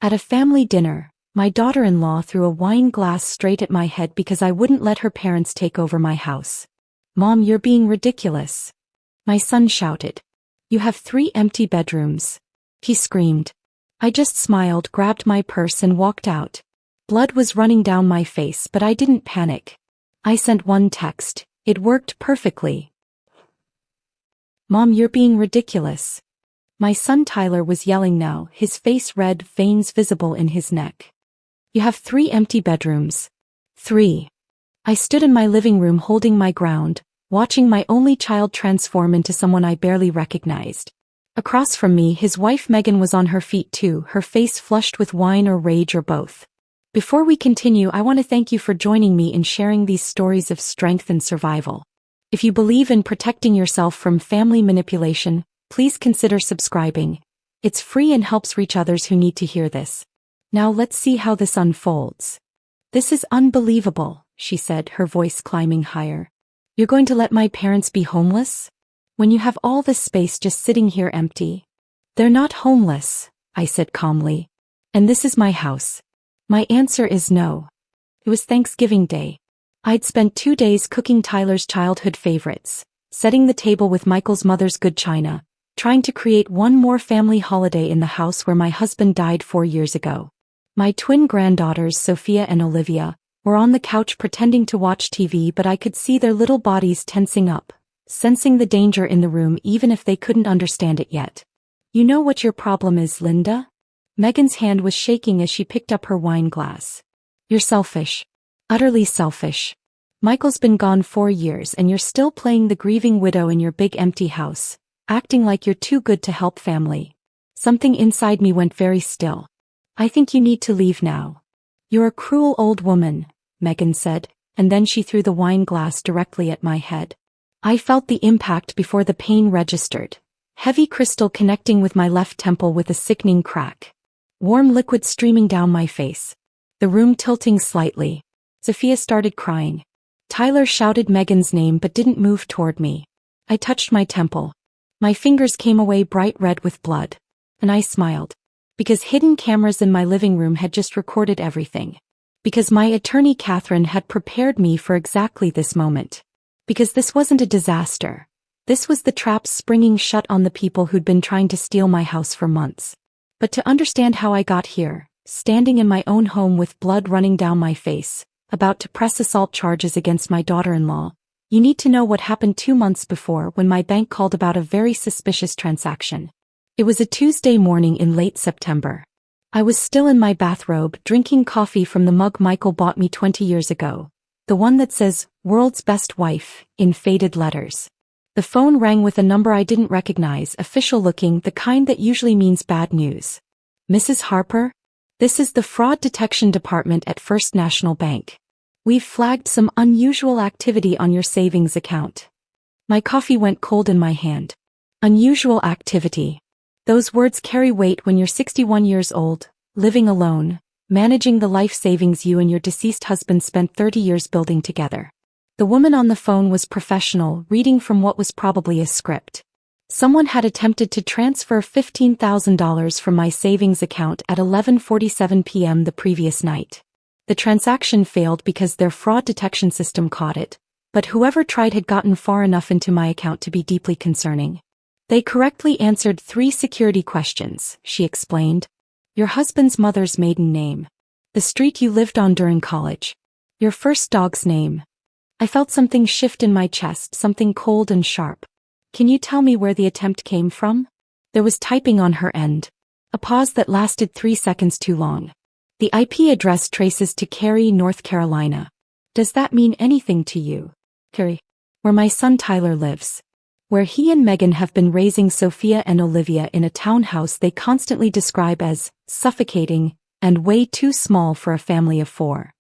At a family dinner, my daughter-in-law threw a wine glass straight at my head because I wouldn't let her parents take over my house. "Mom, you're being ridiculous," my son shouted. "You have 3 empty bedrooms," he screamed. I just smiled, grabbed my purse and walked out. Blood was running down my face, but I didn't panic. I sent one text. It worked perfectly. "Mom, you're being ridiculous." My son Tyler was yelling now, his face red, veins visible in his neck. "You have 3 empty bedrooms." 3. I stood in my living room holding my ground, watching my only child transform into someone I barely recognized. Across from me, his wife Megan was on her feet too, her face flushed with wine or rage or both. Before we continue, I want to thank you for joining me in sharing these stories of strength and survival. If you believe in protecting yourself from family manipulation, please consider subscribing. It's free and helps reach others who need to hear this. Now let's see how this unfolds. "This is unbelievable," she said, her voice climbing higher. "You're going to let my parents be homeless? When you have all this space just sitting here empty?" "They're not homeless," I said calmly. "And this is my house." My answer is no. It was Thanksgiving Day. I'd spent 2 days cooking Tyler's childhood favorites, setting the table with Michael's mother's good china, trying to create one more family holiday in the house where my husband died 4 years ago. My twin granddaughters, Sophia and Olivia, were on the couch pretending to watch TV, but I could see their little bodies tensing up, sensing the danger in the room even if they couldn't understand it yet. "You know what your problem is, Linda?" Megan's hand was shaking as she picked up her wine glass. "You're selfish. Utterly selfish. Michael's been gone 4 years and you're still playing the grieving widow in your big empty house, acting like you're too good to help family." Something inside me went very still. "I think you need to leave now." "You're a cruel old woman," Megan said, and then she threw the wine glass directly at my head. I felt the impact before the pain registered. Heavy crystal connecting with my left temple with a sickening crack. Warm liquid streaming down my face. The room tilting slightly. Sophia started crying. Tyler shouted Megan's name but didn't move toward me. I touched my temple. My fingers came away bright red with blood. And I smiled. Because hidden cameras in my living room had just recorded everything. Because my attorney Catherine had prepared me for exactly this moment. Because this wasn't a disaster. This was the traps springing shut on the people who'd been trying to steal my house for months. But to understand how I got here, standing in my own home with blood running down my face, about to press assault charges against my daughter-in-law, you need to know what happened 2 months before when my bank called about a very suspicious transaction. It was a Tuesday morning in late September. I was still in my bathrobe, drinking coffee from the mug Michael bought me 20 years ago, the one that says, "World's Best Wife," in faded letters. The phone rang with a number I didn't recognize, official looking, the kind that usually means bad news. "Mrs. Harper? This is the Fraud Detection Department at First National Bank. We've flagged some unusual activity on your savings account." My coffee went cold in my hand. Unusual activity. Those words carry weight when you're 61 years old, living alone, managing the life savings you and your deceased husband spent 30 years building together. The woman on the phone was professional, reading from what was probably a script. Someone had attempted to transfer $15,000 from my savings account at 11:47 p.m. the previous night. The transaction failed because their fraud detection system caught it, but whoever tried had gotten far enough into my account to be deeply concerning. "They correctly answered 3 security questions," she explained. "Your husband's mother's maiden name. The street you lived on during college. Your first dog's name." I felt something shift in my chest, something cold and sharp. "Can you tell me where the attempt came from?" There was typing on her end. A pause that lasted 3 seconds too long. "The IP address traces to Cary, North Carolina. Does that mean anything to you?" "Cary. Where my son Tyler lives. Where he and Megan have been raising Sophia and Olivia in a townhouse they constantly describe as suffocating and way too small for a family of 4.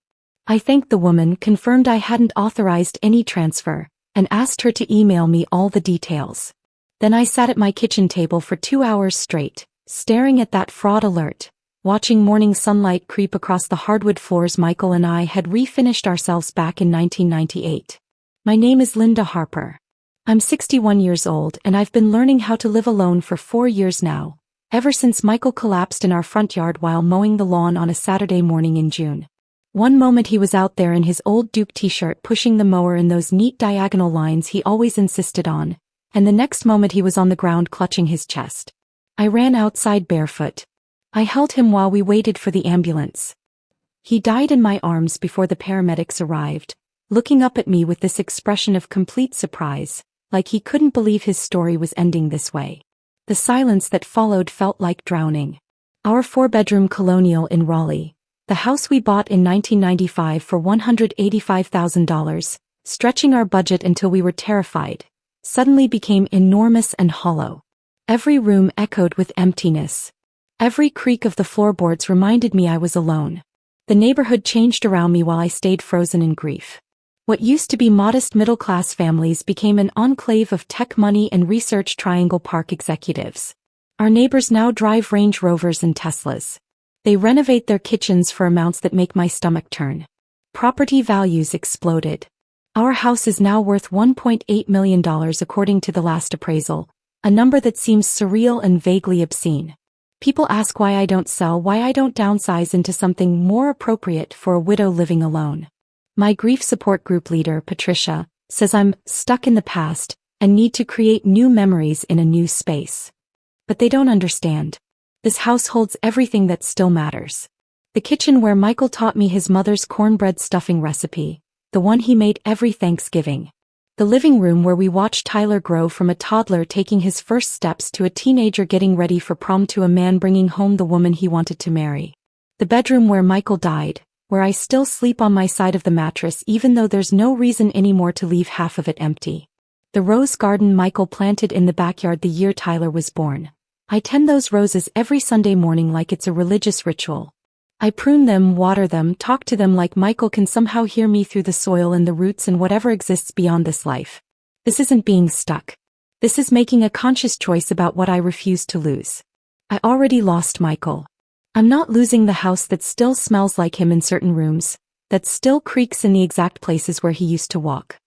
I thanked the woman, confirmed I hadn't authorized any transfer, and asked her to email me all the details. Then I sat at my kitchen table for 2 hours straight, staring at that fraud alert, watching morning sunlight creep across the hardwood floors Michael and I had refinished ourselves back in 1998. "My name is Linda Harper. I'm 61 years old and I've been learning how to live alone for 4 years now, ever since Michael collapsed in our front yard while mowing the lawn on a Saturday morning in June. One moment he was out there in his old Duke t-shirt pushing the mower in those neat diagonal lines he always insisted on, and the next moment he was on the ground clutching his chest. I ran outside barefoot. I held him while we waited for the ambulance. He died in my arms before the paramedics arrived, looking up at me with this expression of complete surprise, like he couldn't believe his story was ending this way. The silence that followed felt like drowning. Our 4-bedroom colonial in Raleigh, the house we bought in 1995 for $185,000, stretching our budget until we were terrified, suddenly became enormous and hollow. Every room echoed with emptiness. Every creak of the floorboards reminded me I was alone. The neighborhood changed around me while I stayed frozen in grief. What used to be modest middle-class families became an enclave of tech money and research Triangle Park executives. Our neighbors now drive Range Rovers and Teslas. They renovate their kitchens for amounts that make my stomach turn. Property values exploded. Our house is now worth $1.8 million according to the last appraisal, a number that seems surreal and vaguely obscene. People ask why I don't sell, why I don't downsize into something more appropriate for a widow living alone. My grief support group leader, Patricia, says I'm stuck in the past and need to create new memories in a new space. But they don't understand. This house holds everything that still matters. The kitchen where Michael taught me his mother's cornbread stuffing recipe, the one he made every Thanksgiving. The living room where we watched Tyler grow from a toddler taking his first steps to a teenager getting ready for prom to a man bringing home the woman he wanted to marry. The bedroom where Michael died, where I still sleep on my side of the mattress even though there's no reason anymore to leave half of it empty. The rose garden Michael planted in the backyard the year Tyler was born. I tend those roses every Sunday morning like it's a religious ritual. I prune them, water them, talk to them like Michael can somehow hear me through the soil and the roots and whatever exists beyond this life. This isn't being stuck. This is making a conscious choice about what I refuse to lose. I already lost Michael. I'm not losing the house that still smells like him in certain rooms, that still creaks in the exact places where he used to walk.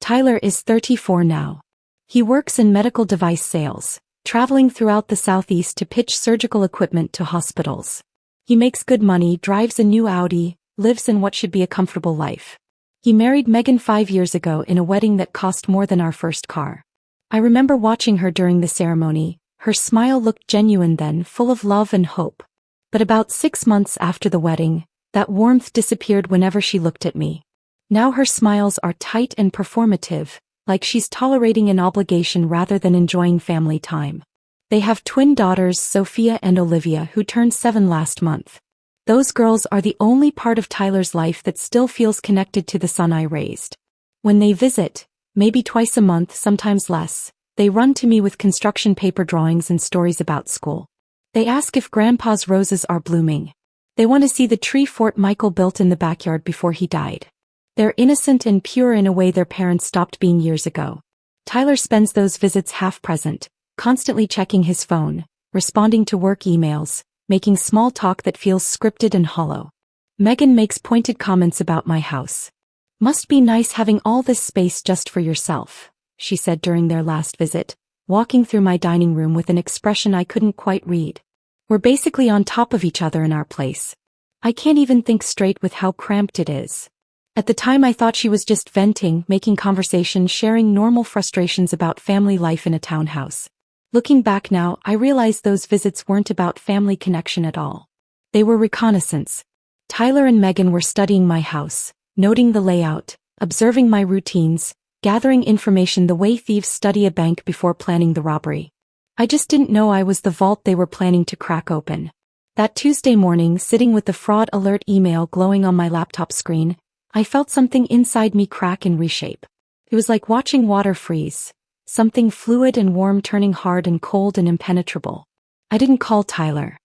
Tyler is 34 now. He works in medical device sales, traveling throughout the Southeast to pitch surgical equipment to hospitals. He makes good money, drives a new Audi, lives in what should be a comfortable life. He married Megan 5 years ago in a wedding that cost more than our first car. I remember watching her during the ceremony. Her smile looked genuine then, full of love and hope. But about 6 months after the wedding, that warmth disappeared whenever she looked at me. Now her smiles are tight and performative, like she's tolerating an obligation rather than enjoying family time. They have twin daughters, Sophia and Olivia, who turned 7 last month. Those girls are the only part of Tyler's life that still feels connected to the son I raised. When they visit, maybe twice a month, sometimes less, they run to me with construction paper drawings and stories about school. They ask if Grandpa's roses are blooming. They want to see the tree fort Michael built in the backyard before he died. They're innocent and pure in a way their parents stopped being years ago. Tyler spends those visits half present, constantly checking his phone, responding to work emails, making small talk that feels scripted and hollow. Megan makes pointed comments about my house. Must be nice having all this space just for yourself, she said during their last visit, walking through my dining room with an expression I couldn't quite read. We're basically on top of each other in our place. I can't even think straight with how cramped it is. At the time I thought she was just venting, making conversation, sharing normal frustrations about family life in a townhouse. Looking back now, I realize those visits weren't about family connection at all. They were reconnaissance. Tyler and Megan were studying my house, noting the layout, observing my routines, gathering information the way thieves study a bank before planning the robbery. I just didn't know I was the vault they were planning to crack open. That Tuesday morning, sitting with the fraud alert email glowing on my laptop screen, I felt something inside me crack and reshape. It was like watching water freeze, something fluid and warm turning hard and cold and impenetrable. I didn't call Tyler.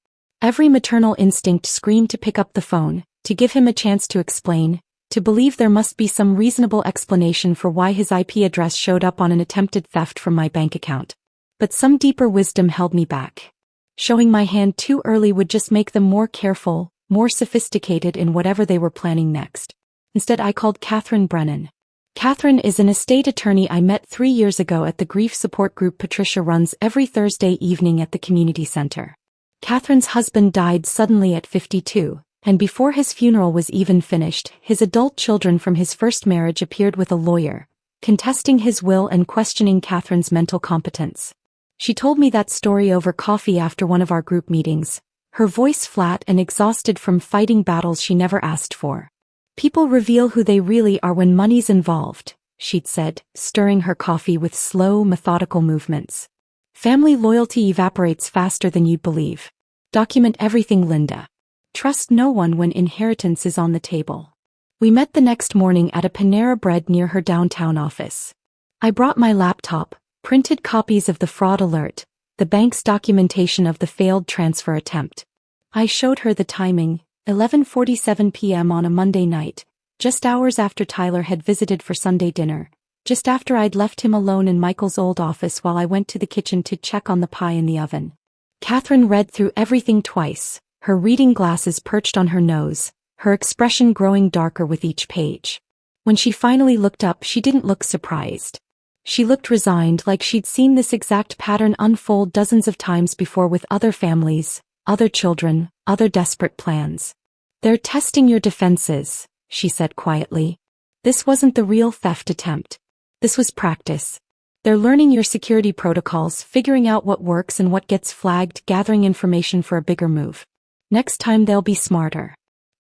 Every maternal instinct screamed to pick up the phone, to give him a chance to explain, to believe there must be some reasonable explanation for why his IP address showed up on an attempted theft from my bank account. But some deeper wisdom held me back. Showing my hand too early would just make them more careful, more sophisticated in whatever they were planning next. Instead I called Catherine Brennan. Catherine is an estate attorney I met 3 years ago at the grief support group Patricia runs every Thursday evening at the community center. Catherine's husband died suddenly at 52, and before his funeral was even finished, his adult children from his first marriage appeared with a lawyer, contesting his will and questioning Catherine's mental competence. She told me that story over coffee after one of our group meetings, her voice flat and exhausted from fighting battles she never asked for. People reveal who they really are when money's involved, she'd said, stirring her coffee with slow, methodical movements. Family loyalty evaporates faster than you'd believe. Document everything, Linda. Trust no one when inheritance is on the table. We met the next morning at a Panera Bread near her downtown office. I brought my laptop, printed copies of the fraud alert, the bank's documentation of the failed transfer attempt. I showed her the timing, 11:47 p.m. on a Monday night, just hours after Tyler had visited for Sunday dinner, just after I'd left him alone in Michael's old office while I went to the kitchen to check on the pie in the oven. Catherine read through everything twice, her reading glasses perched on her nose, her expression growing darker with each page. When she finally looked up, she didn't look surprised. She looked resigned, like she'd seen this exact pattern unfold dozens of times before with other families, other children, other desperate plans. They're testing your defenses, she said quietly. This wasn't the real theft attempt. This was practice. They're learning your security protocols, figuring out what works and what gets flagged, gathering information for a bigger move. Next time they'll be smarter.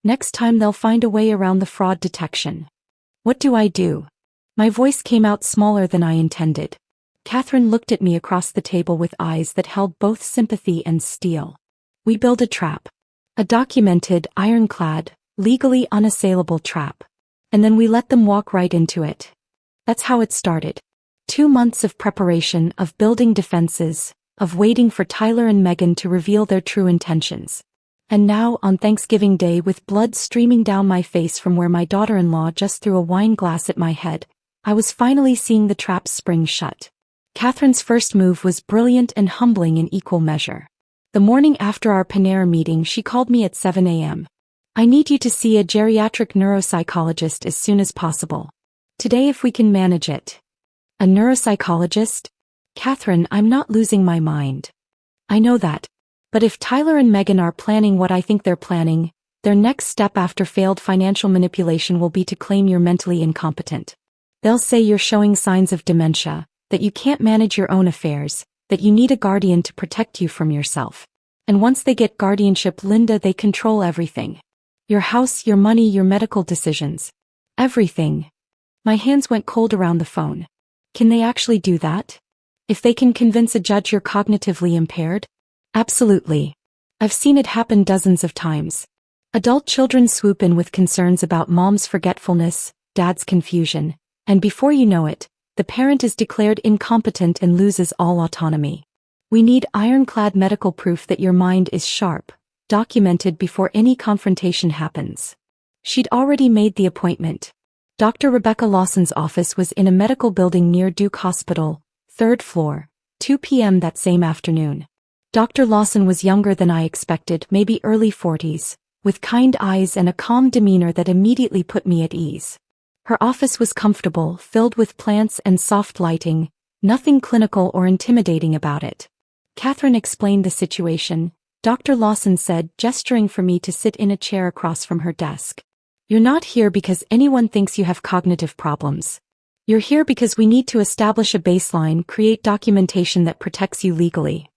Next time they'll find a way around the fraud detection. What do I do? My voice came out smaller than I intended. Catherine looked at me across the table with eyes that held both sympathy and steel. We build a trap. A documented, ironclad, legally unassailable trap. And then we let them walk right into it. That's how it started. 2 months of preparation, of building defenses, of waiting for Tyler and Megan to reveal their true intentions. And now, on Thanksgiving Day, with blood streaming down my face from where my daughter-in-law just threw a wine glass at my head, I was finally seeing the trap spring shut. Catherine's first move was brilliant and humbling in equal measure. The morning after our Panera meeting, she called me at 7 a.m. I need you to see a geriatric neuropsychologist as soon as possible. Today, if we can manage it. A neuropsychologist? Catherine, I'm not losing my mind. I know that. But if Tyler and Megan are planning what I think they're planning, their next step after failed financial manipulation will be to claim you're mentally incompetent. They'll say you're showing signs of dementia, that you can't manage your own affairs, that you need a guardian to protect you from yourself. And once they get guardianship, Linda, they control everything. Your house, your money, your medical decisions. Everything. My hands went cold around the phone. Can they actually do that? If they can convince a judge you're cognitively impaired? Absolutely. I've seen it happen dozens of times. Adult children swoop in with concerns about mom's forgetfulness, dad's confusion, and before you know it, the parent is declared incompetent and loses all autonomy. We need ironclad medical proof that your mind is sharp, documented before any confrontation happens. She'd already made the appointment. Dr. Rebecca Lawson's office was in a medical building near Duke Hospital, 3rd floor, 2 p.m. that same afternoon. Dr. Lawson was younger than I expected, maybe early 40s, with kind eyes and a calm demeanor that immediately put me at ease. Her office was comfortable, filled with plants and soft lighting, nothing clinical or intimidating about it. Catherine explained the situation. Dr. Lawson said, gesturing for me to sit in a chair across from her desk. You're not here because anyone thinks you have cognitive problems. You're here because we need to establish a baseline, create documentation that protects you legally.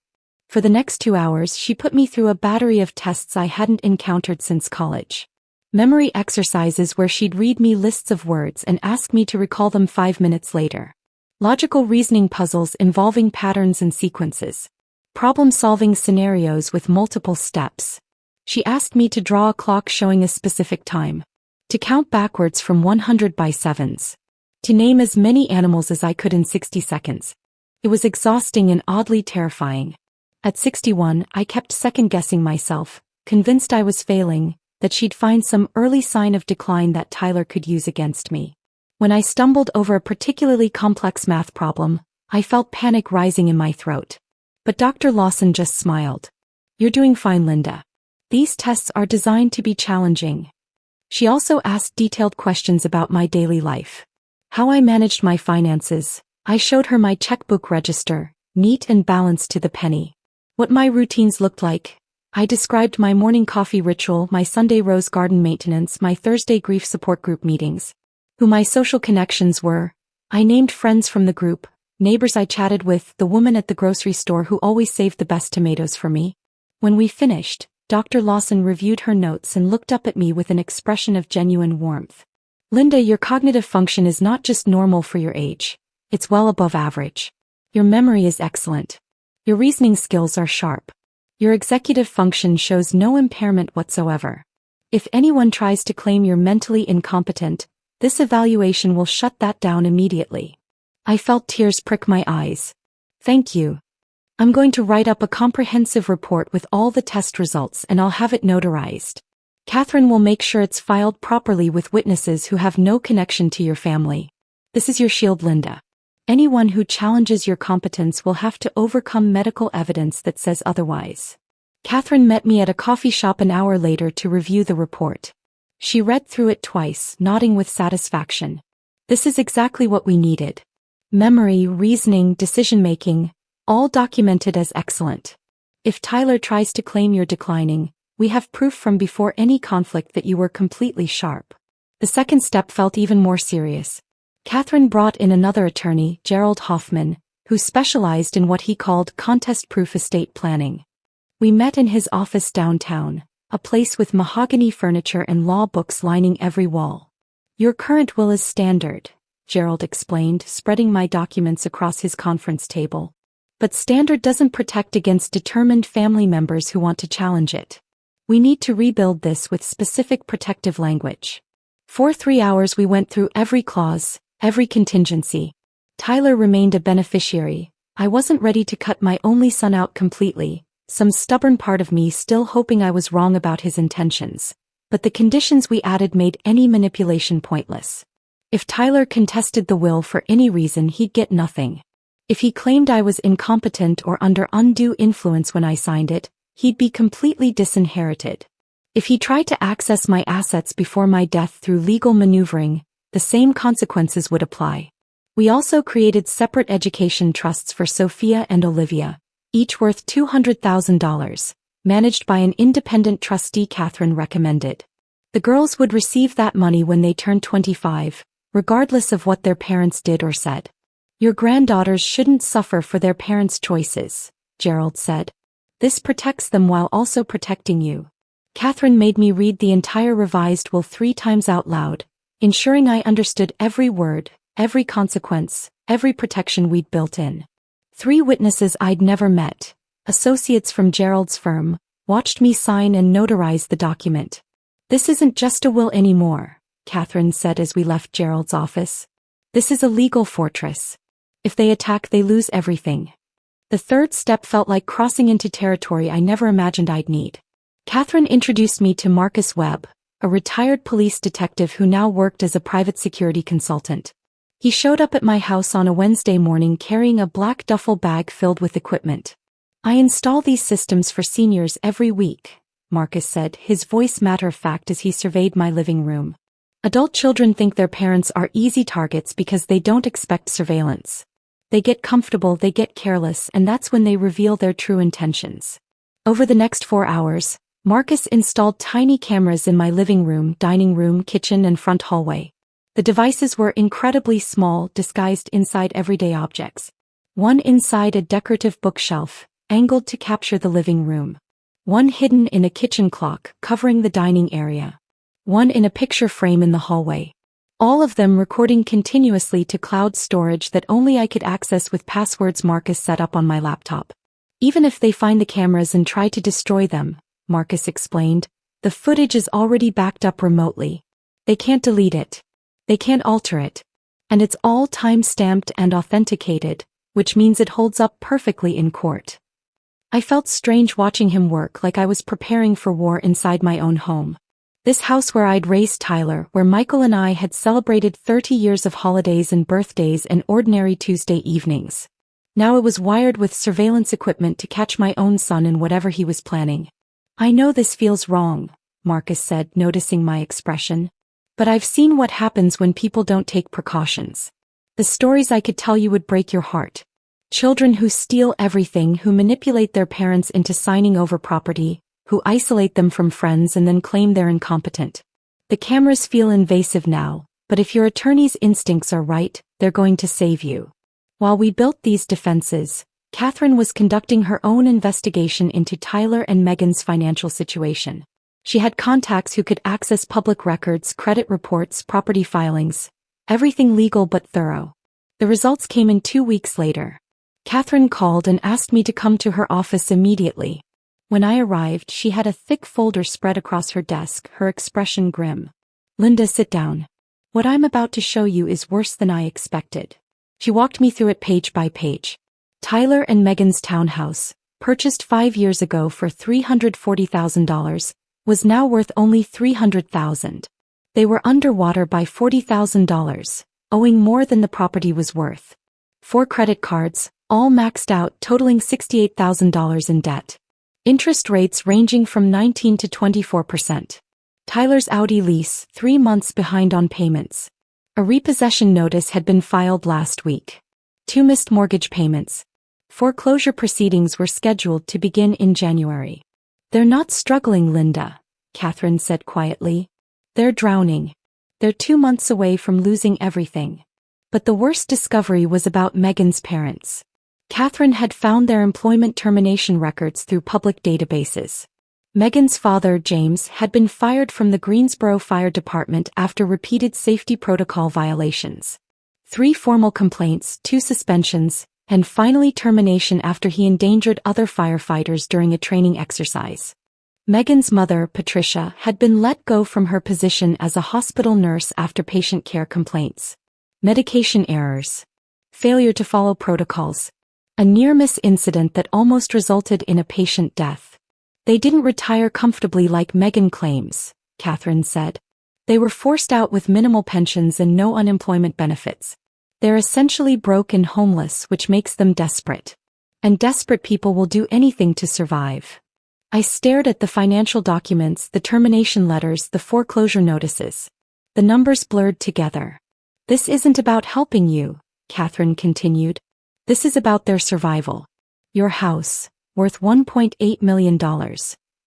For the next 2 hours, she put me through a battery of tests I hadn't encountered since college. Memory exercises where she'd read me lists of words and ask me to recall them 5 minutes later. Logical reasoning puzzles involving patterns and sequences. Problem-solving scenarios with multiple steps. She asked me to draw a clock showing a specific time. To count backwards from 100 by sevens. To name as many animals as I could in 60 seconds. It was exhausting and oddly terrifying. At 61, I kept second-guessing myself, convinced I was failing, that she'd find some early sign of decline that Tyler could use against me. When I stumbled over a particularly complex math problem, I felt panic rising in my throat. But Dr. Lawson just smiled. You're doing fine, Linda. These tests are designed to be challenging. She also asked detailed questions about my daily life. How I managed my finances. I showed her my checkbook register, neat and balanced to the penny. What my routines looked like. I described my morning coffee ritual, my Sunday rose garden maintenance, my Thursday grief support group meetings. Who my social connections were. I named friends from the group, neighbors I chatted with, the woman at the grocery store who always saved the best tomatoes for me. When we finished, Dr. Lawson reviewed her notes and looked up at me with an expression of genuine warmth. Linda, your cognitive function is not just normal for your age. It's well above average. Your memory is excellent. Your reasoning skills are sharp. Your executive function shows no impairment whatsoever. If anyone tries to claim you're mentally incompetent, this evaluation will shut that down immediately. I felt tears prick my eyes. Thank you. I'm going to write up a comprehensive report with all the test results and I'll have it notarized. Catherine will make sure it's filed properly with witnesses who have no connection to your family. This is your shield, Linda. Anyone who challenges your competence will have to overcome medical evidence that says otherwise. Catherine met me at a coffee shop an hour later to review the report. She read through it twice, nodding with satisfaction. This is exactly what we needed. Memory, reasoning, decision-making, all documented as excellent. If Tyler tries to claim you're declining, we have proof from before any conflict that you were completely sharp. The second step felt even more serious. Catherine brought in another attorney, Gerald Hoffman, who specialized in what he called contest-proof estate planning. We met in his office downtown, a place with mahogany furniture and law books lining every wall. Your current will is standard, Gerald explained, spreading my documents across his conference table. But standard doesn't protect against determined family members who want to challenge it. We need to rebuild this with specific protective language. For 3 hours we went through every clause, every contingency. Tyler remained a beneficiary. I wasn't ready to cut my only son out completely, some stubborn part of me still hoping I was wrong about his intentions. But the conditions we added made any manipulation pointless. If Tyler contested the will for any reason, he'd get nothing. If he claimed I was incompetent or under undue influence when I signed it, he'd be completely disinherited. If he tried to access my assets before my death through legal maneuvering, the same consequences would apply. We also created separate education trusts for Sophia and Olivia, each worth $200,000, managed by an independent trustee Catherine recommended. The girls would receive that money when they turned 25, regardless of what their parents did or said. Your granddaughters shouldn't suffer for their parents' choices, Gerald said. This protects them while also protecting you. Catherine made me read the entire revised will 3 times out loud, ensuring I understood every word, every consequence, every protection we'd built in. 3 witnesses I'd never met, associates from Gerald's firm, watched me sign and notarize the document. This isn't just a will anymore, Catherine said as we left Gerald's office. This is a legal fortress. If they attack, they lose everything. The third step felt like crossing into territory I never imagined I'd need. Catherine introduced me to Marcus Webb, a retired police detective who now worked as a private security consultant. He showed up at my house on a Wednesday morning carrying a black duffel bag filled with equipment. I install these systems for seniors every week, Marcus said, his voice matter-of-fact as he surveyed my living room. Adult children think their parents are easy targets because they don't expect surveillance. They get comfortable, they get careless, and that's when they reveal their true intentions. Over the next 4 hours, Marcus installed tiny cameras in my living room, dining room, kitchen, and front hallway. The devices were incredibly small, disguised inside everyday objects. One inside a decorative bookshelf, angled to capture the living room. One hidden in a kitchen clock, covering the dining area. One in a picture frame in the hallway. All of them recording continuously to cloud storage that only I could access with passwords Marcus set up on my laptop. Even if they find the cameras and try to destroy them, Marcus explained, the footage is already backed up remotely. They can't delete it. They can't alter it. And it's all time-stamped and authenticated, which means it holds up perfectly in court. I felt strange watching him work, like I was preparing for war inside my own home. This house where I'd raised Tyler, where Michael and I had celebrated 30 years of holidays and birthdays and ordinary Tuesday evenings. Now it was wired with surveillance equipment to catch my own son in whatever he was planning. I know this feels wrong, Marcus said, noticing my expression. But I've seen what happens when people don't take precautions. The stories I could tell you would break your heart. Children who steal everything, who manipulate their parents into signing over property, who isolate them from friends and then claim they're incompetent. The cameras feel invasive now, but if your attorney's instincts are right, they're going to save you. While we built these defenses, Catherine was conducting her own investigation into Tyler and Megan's financial situation. She had contacts who could access public records, credit reports, property filings, everything legal but thorough. The results came in 2 weeks later. Catherine called and asked me to come to her office immediately. When I arrived, she had a thick folder spread across her desk, her expression grim. "Linda, sit down. What I'm about to show you is worse than I expected." She walked me through it page by page. Tyler and Megan's townhouse, purchased 5 years ago for $340,000, was now worth only $300,000. They were underwater by $40,000, owing more than the property was worth. 4 credit cards, all maxed out, totaling $68,000 in debt. Interest rates ranging from 19 to 24%. Tyler's Audi lease, 3 months behind on payments. A repossession notice had been filed last week. 2 missed mortgage payments. Foreclosure proceedings were scheduled to begin in January. "They're not struggling, Linda," Catherine said quietly. "They're drowning. They're 2 months away from losing everything." But the worst discovery was about Megan's parents. Catherine had found their employment termination records through public databases. Megan's father, James, had been fired from the Greensboro Fire Department after repeated safety protocol violations. 3 formal complaints, 2 suspensions, and finally termination after he endangered other firefighters during a training exercise. Megan's mother, Patricia, had been let go from her position as a hospital nurse after patient care complaints. Medication errors. Failure to follow protocols. A near-miss incident that almost resulted in a patient death. "They didn't retire comfortably like Megan claims," Catherine said. "They were forced out with minimal pensions and no unemployment benefits. They're essentially broke and homeless, which makes them desperate. And desperate people will do anything to survive." I stared at the financial documents, the termination letters, the foreclosure notices. The numbers blurred together. "This isn't about helping you," Catherine continued. "This is about their survival. Your house, worth $1.8 million,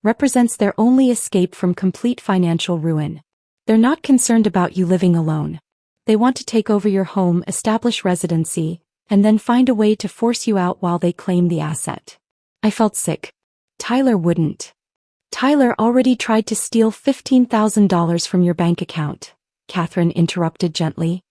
represents their only escape from complete financial ruin. They're not concerned about you living alone. They want to take over your home, establish residency, and then find a way to force you out while they claim the asset." I felt sick. "Tyler wouldn't." "Tyler already tried to steal $15,000 from your bank account," Catherine interrupted gently.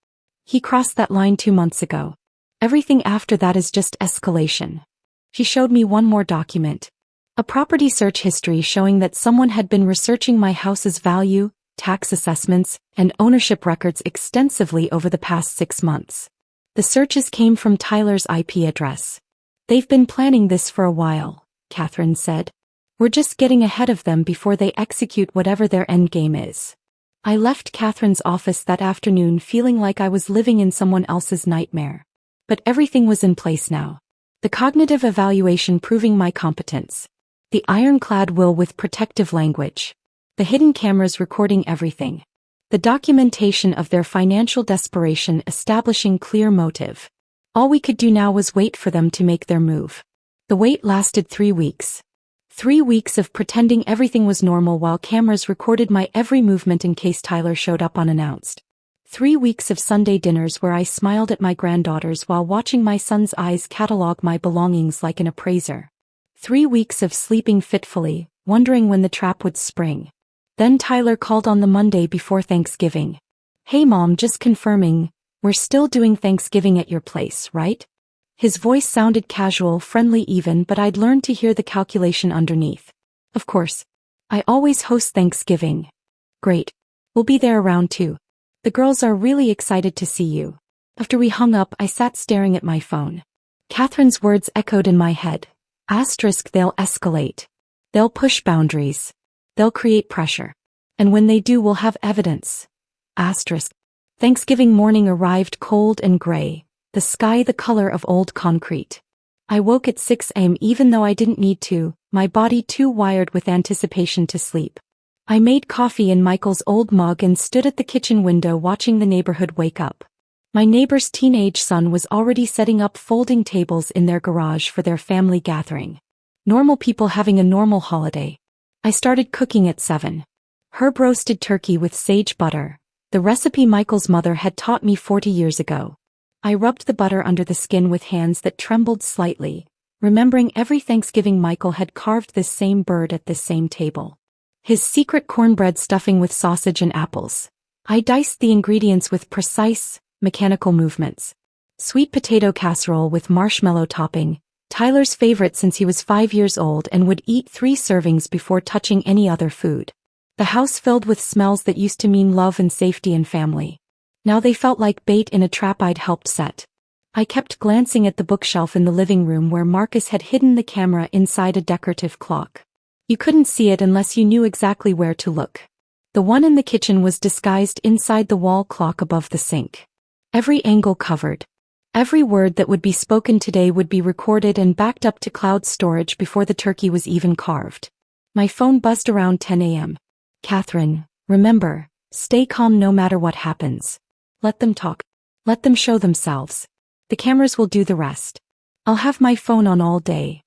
"He crossed that line 2 months ago. Everything after that is just escalation." She showed me one more document. A property search history showing that someone had been researching my house's value, tax assessments, and ownership records extensively over the past 6 months. The searches came from Tyler's IP address. "They've been planning this for a while," Catherine said. "We're just getting ahead of them before they execute whatever their endgame is." I left Catherine's office that afternoon feeling like I was living in someone else's nightmare. But everything was in place now. The cognitive evaluation proving my competence. The ironclad will with protective language. The hidden cameras recording everything. The documentation of their financial desperation establishing clear motive. All we could do now was wait for them to make their move. The wait lasted 3 weeks. 3 weeks of pretending everything was normal while cameras recorded my every movement in case Tyler showed up unannounced. 3 weeks of Sunday dinners where I smiled at my granddaughters while watching my son's eyes catalog my belongings like an appraiser. 3 weeks of sleeping fitfully, wondering when the trap would spring. Then Tyler called on the Monday before Thanksgiving. "Hey Mom, just confirming, we're still doing Thanksgiving at your place, right?" His voice sounded casual, friendly even, but I'd learned to hear the calculation underneath. "Of course. I always host Thanksgiving." "Great. We'll be there around 2. The girls are really excited to see you." After we hung up, I sat staring at my phone. Catherine's words echoed in my head. They'll escalate. They'll push boundaries. They'll create pressure. And when they do, we'll have evidence. Thanksgiving morning arrived cold and gray, the sky the color of old concrete. I woke at 6 a.m. even though I didn't need to, my body too wired with anticipation to sleep. I made coffee in Michael's old mug and stood at the kitchen window watching the neighborhood wake up. My neighbor's teenage son was already setting up folding tables in their garage for their family gathering. Normal people having a normal holiday. I started cooking at 7. Herb roasted turkey with sage butter, the recipe Michael's mother had taught me 40 years ago. I rubbed the butter under the skin with hands that trembled slightly, remembering every Thanksgiving Michael had carved this same bird at this same table. His secret cornbread stuffing with sausage and apples. I diced the ingredients with precise, mechanical movements. Sweet potato casserole with marshmallow topping, Tyler's favorite since he was 5 years old and would eat 3 servings before touching any other food. The house filled with smells that used to mean love and safety and family. Now they felt like bait in a trap I'd helped set. I kept glancing at the bookshelf in the living room where Marcus had hidden the camera inside a decorative clock. You couldn't see it unless you knew exactly where to look. The one in the kitchen was disguised inside the wall clock above the sink. Every angle covered. Every word that would be spoken today would be recorded and backed up to cloud storage before the turkey was even carved. My phone buzzed around 10 a.m. Catherine, remember, stay calm no matter what happens. Let them talk. Let them show themselves. The cameras will do the rest. I'll have my phone on all day.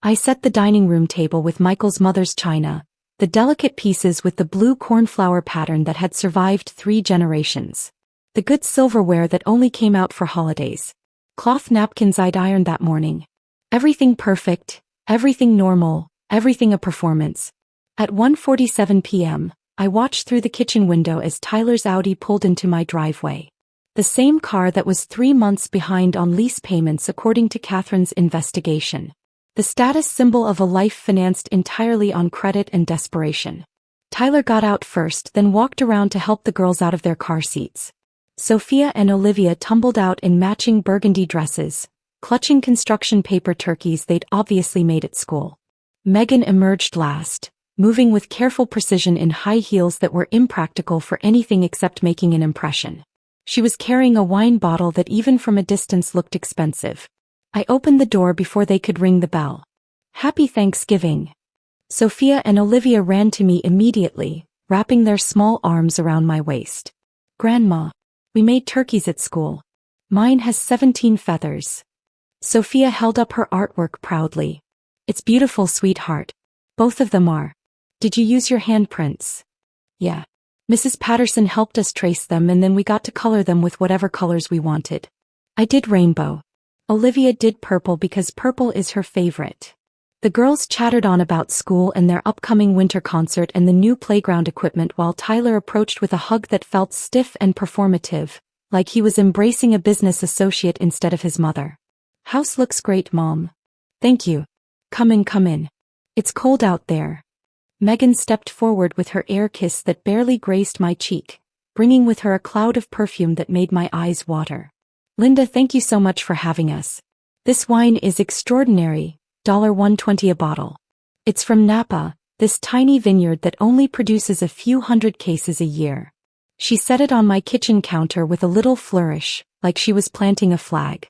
I set the dining room table with Michael's mother's china, the delicate pieces with the blue cornflower pattern that had survived 3 generations. The good silverware that only came out for holidays. Cloth napkins I'd ironed that morning. Everything perfect, everything normal, everything a performance. At 1:47 p.m., I watched through the kitchen window as Tyler's Audi pulled into my driveway. The same car that was 3 months behind on lease payments according to Catherine's investigation. The status symbol of a life financed entirely on credit and desperation. Tyler got out first, then walked around to help the girls out of their car seats. Sophia and Olivia tumbled out in matching burgundy dresses, clutching construction paper turkeys they'd obviously made at school. Megan emerged last, moving with careful precision in high heels that were impractical for anything except making an impression. She was carrying a wine bottle that even from a distance looked expensive. I opened the door before they could ring the bell. Happy Thanksgiving. Sophia and Olivia ran to me immediately, wrapping their small arms around my waist. Grandma, we made turkeys at school. Mine has 17 feathers. Sophia held up her artwork proudly. It's beautiful, sweetheart. Both of them are. Did you use your handprints? Yeah. Mrs. Patterson helped us trace them and then we got to color them with whatever colors we wanted. I did rainbow. Olivia did purple because purple is her favorite. The girls chattered on about school and their upcoming winter concert and the new playground equipment while Tyler approached with a hug that felt stiff and performative, like he was embracing a business associate instead of his mother. House looks great, Mom. Thank you. Come in, come in. It's cold out there. Megan stepped forward with her air kiss that barely grazed my cheek, bringing with her a cloud of perfume that made my eyes water. Linda, thank you so much for having us. This wine is extraordinary, $1.20 a bottle. It's from Napa, this tiny vineyard that only produces a few hundred cases a year. She set it on my kitchen counter with a little flourish, like she was planting a flag.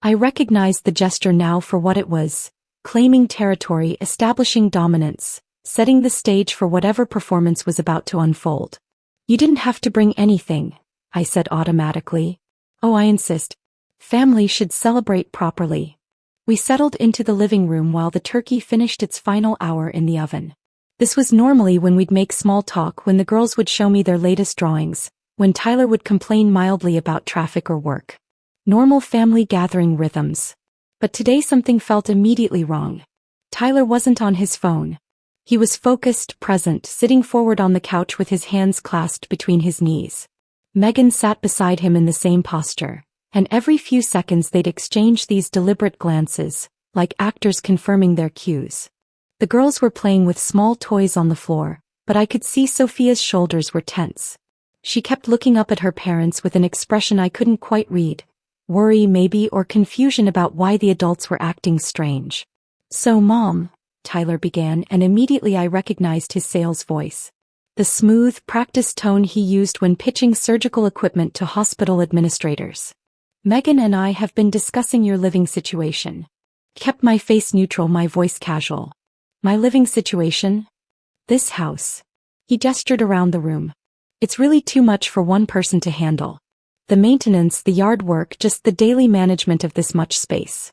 I recognized the gesture now for what it was, claiming territory, establishing dominance, setting the stage for whatever performance was about to unfold. You didn't have to bring anything, I said automatically. Oh, I insist. Family should celebrate properly. We settled into the living room while the turkey finished its final hour in the oven. This was normally when we'd make small talk, when the girls would show me their latest drawings, when Tyler would complain mildly about traffic or work. Normal family gathering rhythms. But today something felt immediately wrong. Tyler wasn't on his phone. He was focused, present, sitting forward on the couch with his hands clasped between his knees. Megan sat beside him in the same posture, and every few seconds they'd exchange these deliberate glances, like actors confirming their cues. The girls were playing with small toys on the floor, but I could see Sophia's shoulders were tense. She kept looking up at her parents with an expression I couldn't quite read, worry maybe, or confusion about why the adults were acting strange. So Mom, Tyler began, and immediately I recognized his sales voice. The smooth, practiced tone he used when pitching surgical equipment to hospital administrators. Megan and I have been discussing your living situation. Kept my face neutral, my voice casual. My living situation? This house. He gestured around the room. It's really too much for one person to handle. The maintenance, the yard work, just the daily management of this much space.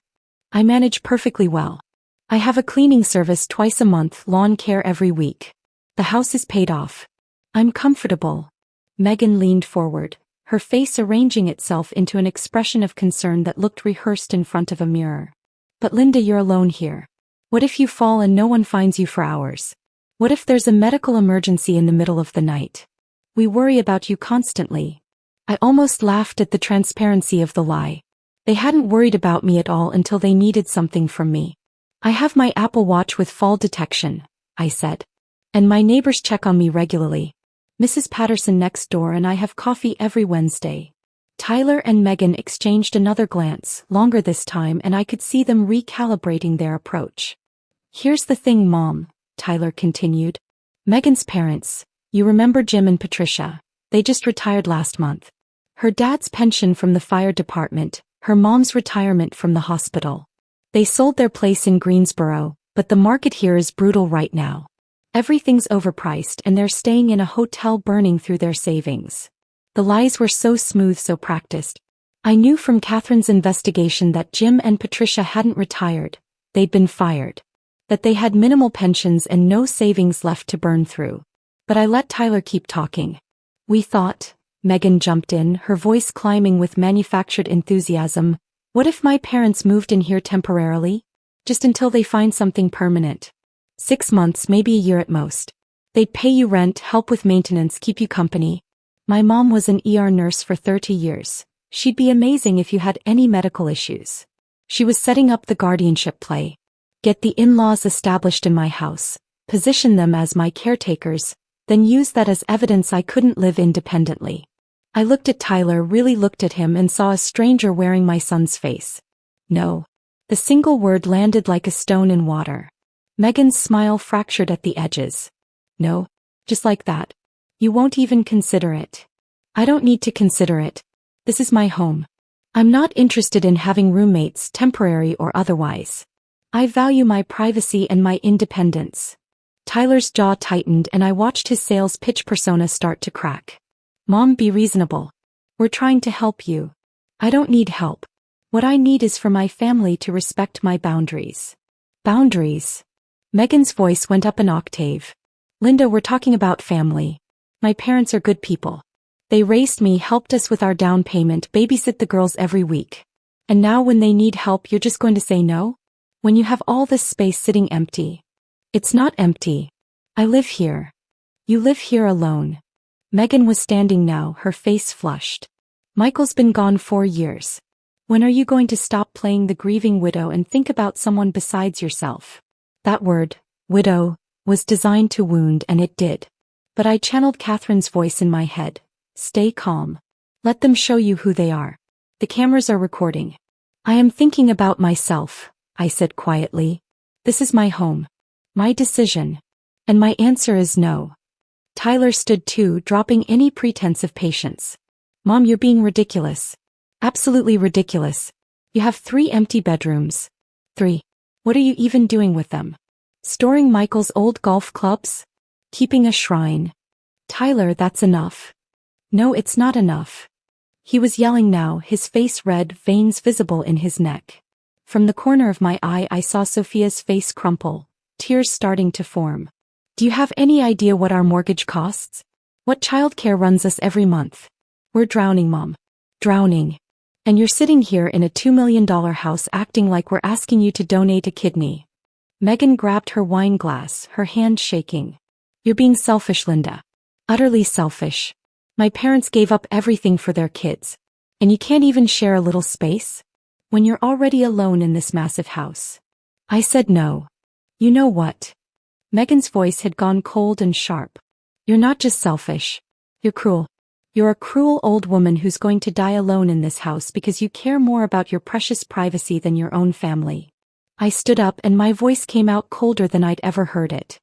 I manage perfectly well. I have a cleaning service twice a month, lawn care every week. The house is paid off. I'm comfortable. Megan leaned forward, her face arranging itself into an expression of concern that looked rehearsed in front of a mirror. But Linda, you're alone here. What if you fall and no one finds you for hours? What if there's a medical emergency in the middle of the night? We worry about you constantly. I almost laughed at the transparency of the lie. They hadn't worried about me at all until they needed something from me. I have my Apple Watch with fall detection, I said. And my neighbors check on me regularly. Mrs. Patterson next door and I have coffee every Wednesday. Tyler and Megan exchanged another glance, longer this time, and I could see them recalibrating their approach. Here's the thing, Mom, Tyler continued. Megan's parents, you remember Jim and Patricia, they just retired last month. Her dad's pension from the fire department, her mom's retirement from the hospital. They sold their place in Greensboro, but the market here is brutal right now. Everything's overpriced and they're staying in a hotel burning through their savings. The lies were so smooth, so practiced. I knew from Catherine's investigation that Jim and Patricia hadn't retired, they'd been fired. That they had minimal pensions and no savings left to burn through. But I let Tyler keep talking. We thought, Megan jumped in, her voice climbing with manufactured enthusiasm, what if my parents moved in here temporarily? Just until they find something permanent. 6 months, maybe a year at most. They'd pay you rent, help with maintenance, keep you company. My mom was an ER nurse for 30 years. She'd be amazing if you had any medical issues. She was setting up the guardianship play. Get the in-laws established in my house, position them as my caretakers, then use that as evidence I couldn't live independently. I looked at Tyler, really looked at him, and saw a stranger wearing my son's face. No. The single word landed like a stone in water. Megan's smile fractured at the edges. No. Just like that. You won't even consider it. I don't need to consider it. This is my home. I'm not interested in having roommates, temporary or otherwise. I value my privacy and my independence. Tyler's jaw tightened and I watched his sales pitch persona start to crack. Mom, be reasonable. We're trying to help you. I don't need help. What I need is for my family to respect my boundaries. Boundaries? Megan's voice went up an octave. Linda, we're talking about family. My parents are good people. They raised me, helped us with our down payment, babysit the girls every week. And now when they need help, you're just going to say no? When you have all this space sitting empty. It's not empty. I live here. You live here alone. Megan was standing now, her face flushed. Michael's been gone 4 years. When are you going to stop playing the grieving widow and think about someone besides yourself? That word, widow, was designed to wound, and it did. But I channeled Catherine's voice in my head. Stay calm. Let them show you who they are. The cameras are recording. I am thinking about myself, I said quietly. This is my home. My decision. And my answer is no. Tyler stood too, dropping any pretense of patience. Mom, you're being ridiculous. Absolutely ridiculous. You have 3 empty bedrooms. 3. What are you even doing with them? Storing Michael's old golf clubs? Keeping a shrine? Tyler, that's enough. No, it's not enough. He was yelling now, his face red, veins visible in his neck. From the corner of my eye I saw Sophia's face crumple, tears starting to form. Do you have any idea what our mortgage costs? What childcare runs us every month? We're drowning, Mom. Drowning. And you're sitting here in a $2 million house acting like we're asking you to donate a kidney. Megan grabbed her wine glass, her hand shaking. You're being selfish, Linda. Utterly selfish. My parents gave up everything for their kids. And you can't even share a little space? When you're already alone in this massive house. I said no. You know what? Megan's voice had gone cold and sharp. You're not just selfish. You're cruel. You're a cruel old woman who's going to die alone in this house because you care more about your precious privacy than your own family. I stood up and my voice came out colder than I'd ever heard it.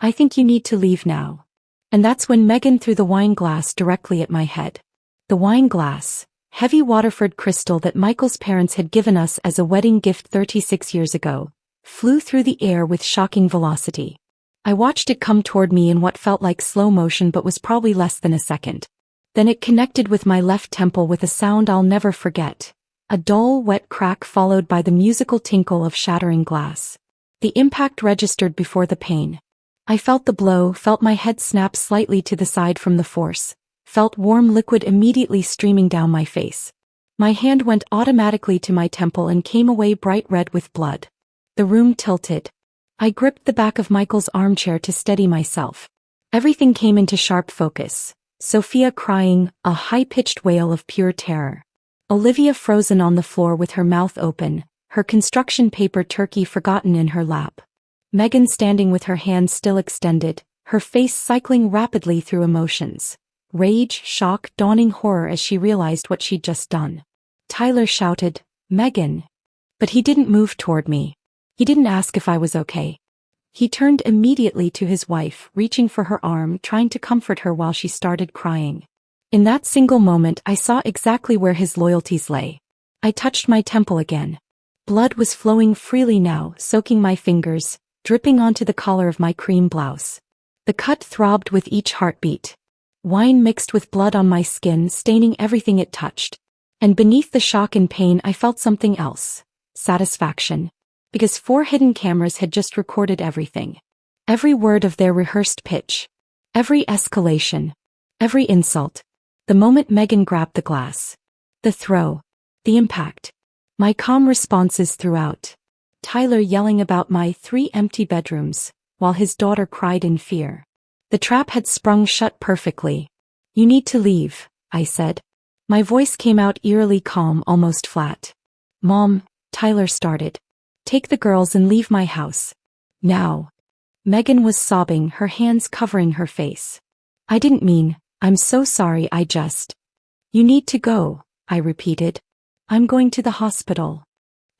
I think you need to leave now. And that's when Megan threw the wine glass directly at my head. The wine glass, heavy Waterford crystal that Michael's parents had given us as a wedding gift 36 years ago, flew through the air with shocking velocity. I watched it come toward me in what felt like slow motion but was probably less than a second. Then it connected with my left temple with a sound I'll never forget. A dull, wet crack followed by the musical tinkle of shattering glass. The impact registered before the pain. I felt the blow, felt my head snap slightly to the side from the force, felt warm liquid immediately streaming down my face. My hand went automatically to my temple and came away bright red with blood. The room tilted. I gripped the back of Michael's armchair to steady myself. Everything came into sharp focus. Sophia crying, a high-pitched wail of pure terror. Olivia frozen on the floor with her mouth open, her construction paper turkey forgotten in her lap. Megan standing with her hands still extended, her face cycling rapidly through emotions. Rage, shock, dawning horror as she realized what she'd just done. Tyler shouted, "Megan!" But he didn't move toward me. He didn't ask if I was okay. He turned immediately to his wife, reaching for her arm, trying to comfort her while she started crying. In that single moment I saw exactly where his loyalties lay. I touched my temple again. Blood was flowing freely now, soaking my fingers, dripping onto the collar of my cream blouse. The cut throbbed with each heartbeat. Wine mixed with blood on my skin, staining everything it touched. And beneath the shock and pain I felt something else. Satisfaction. Because 4 hidden cameras had just recorded everything. Every word of their rehearsed pitch. Every escalation. Every insult. The moment Megan grabbed the glass. The throw. The impact. My calm responses throughout. Tyler yelling about my 3 empty bedrooms, while his daughter cried in fear. The trap had sprung shut perfectly. "You need to leave," I said. My voice came out eerily calm, almost flat. "Mom," Tyler started. "Take the girls and leave my house. Now." Megan was sobbing, her hands covering her face. "I didn't mean, I'm so sorry, I just." "You need to go," I repeated. "I'm going to the hospital."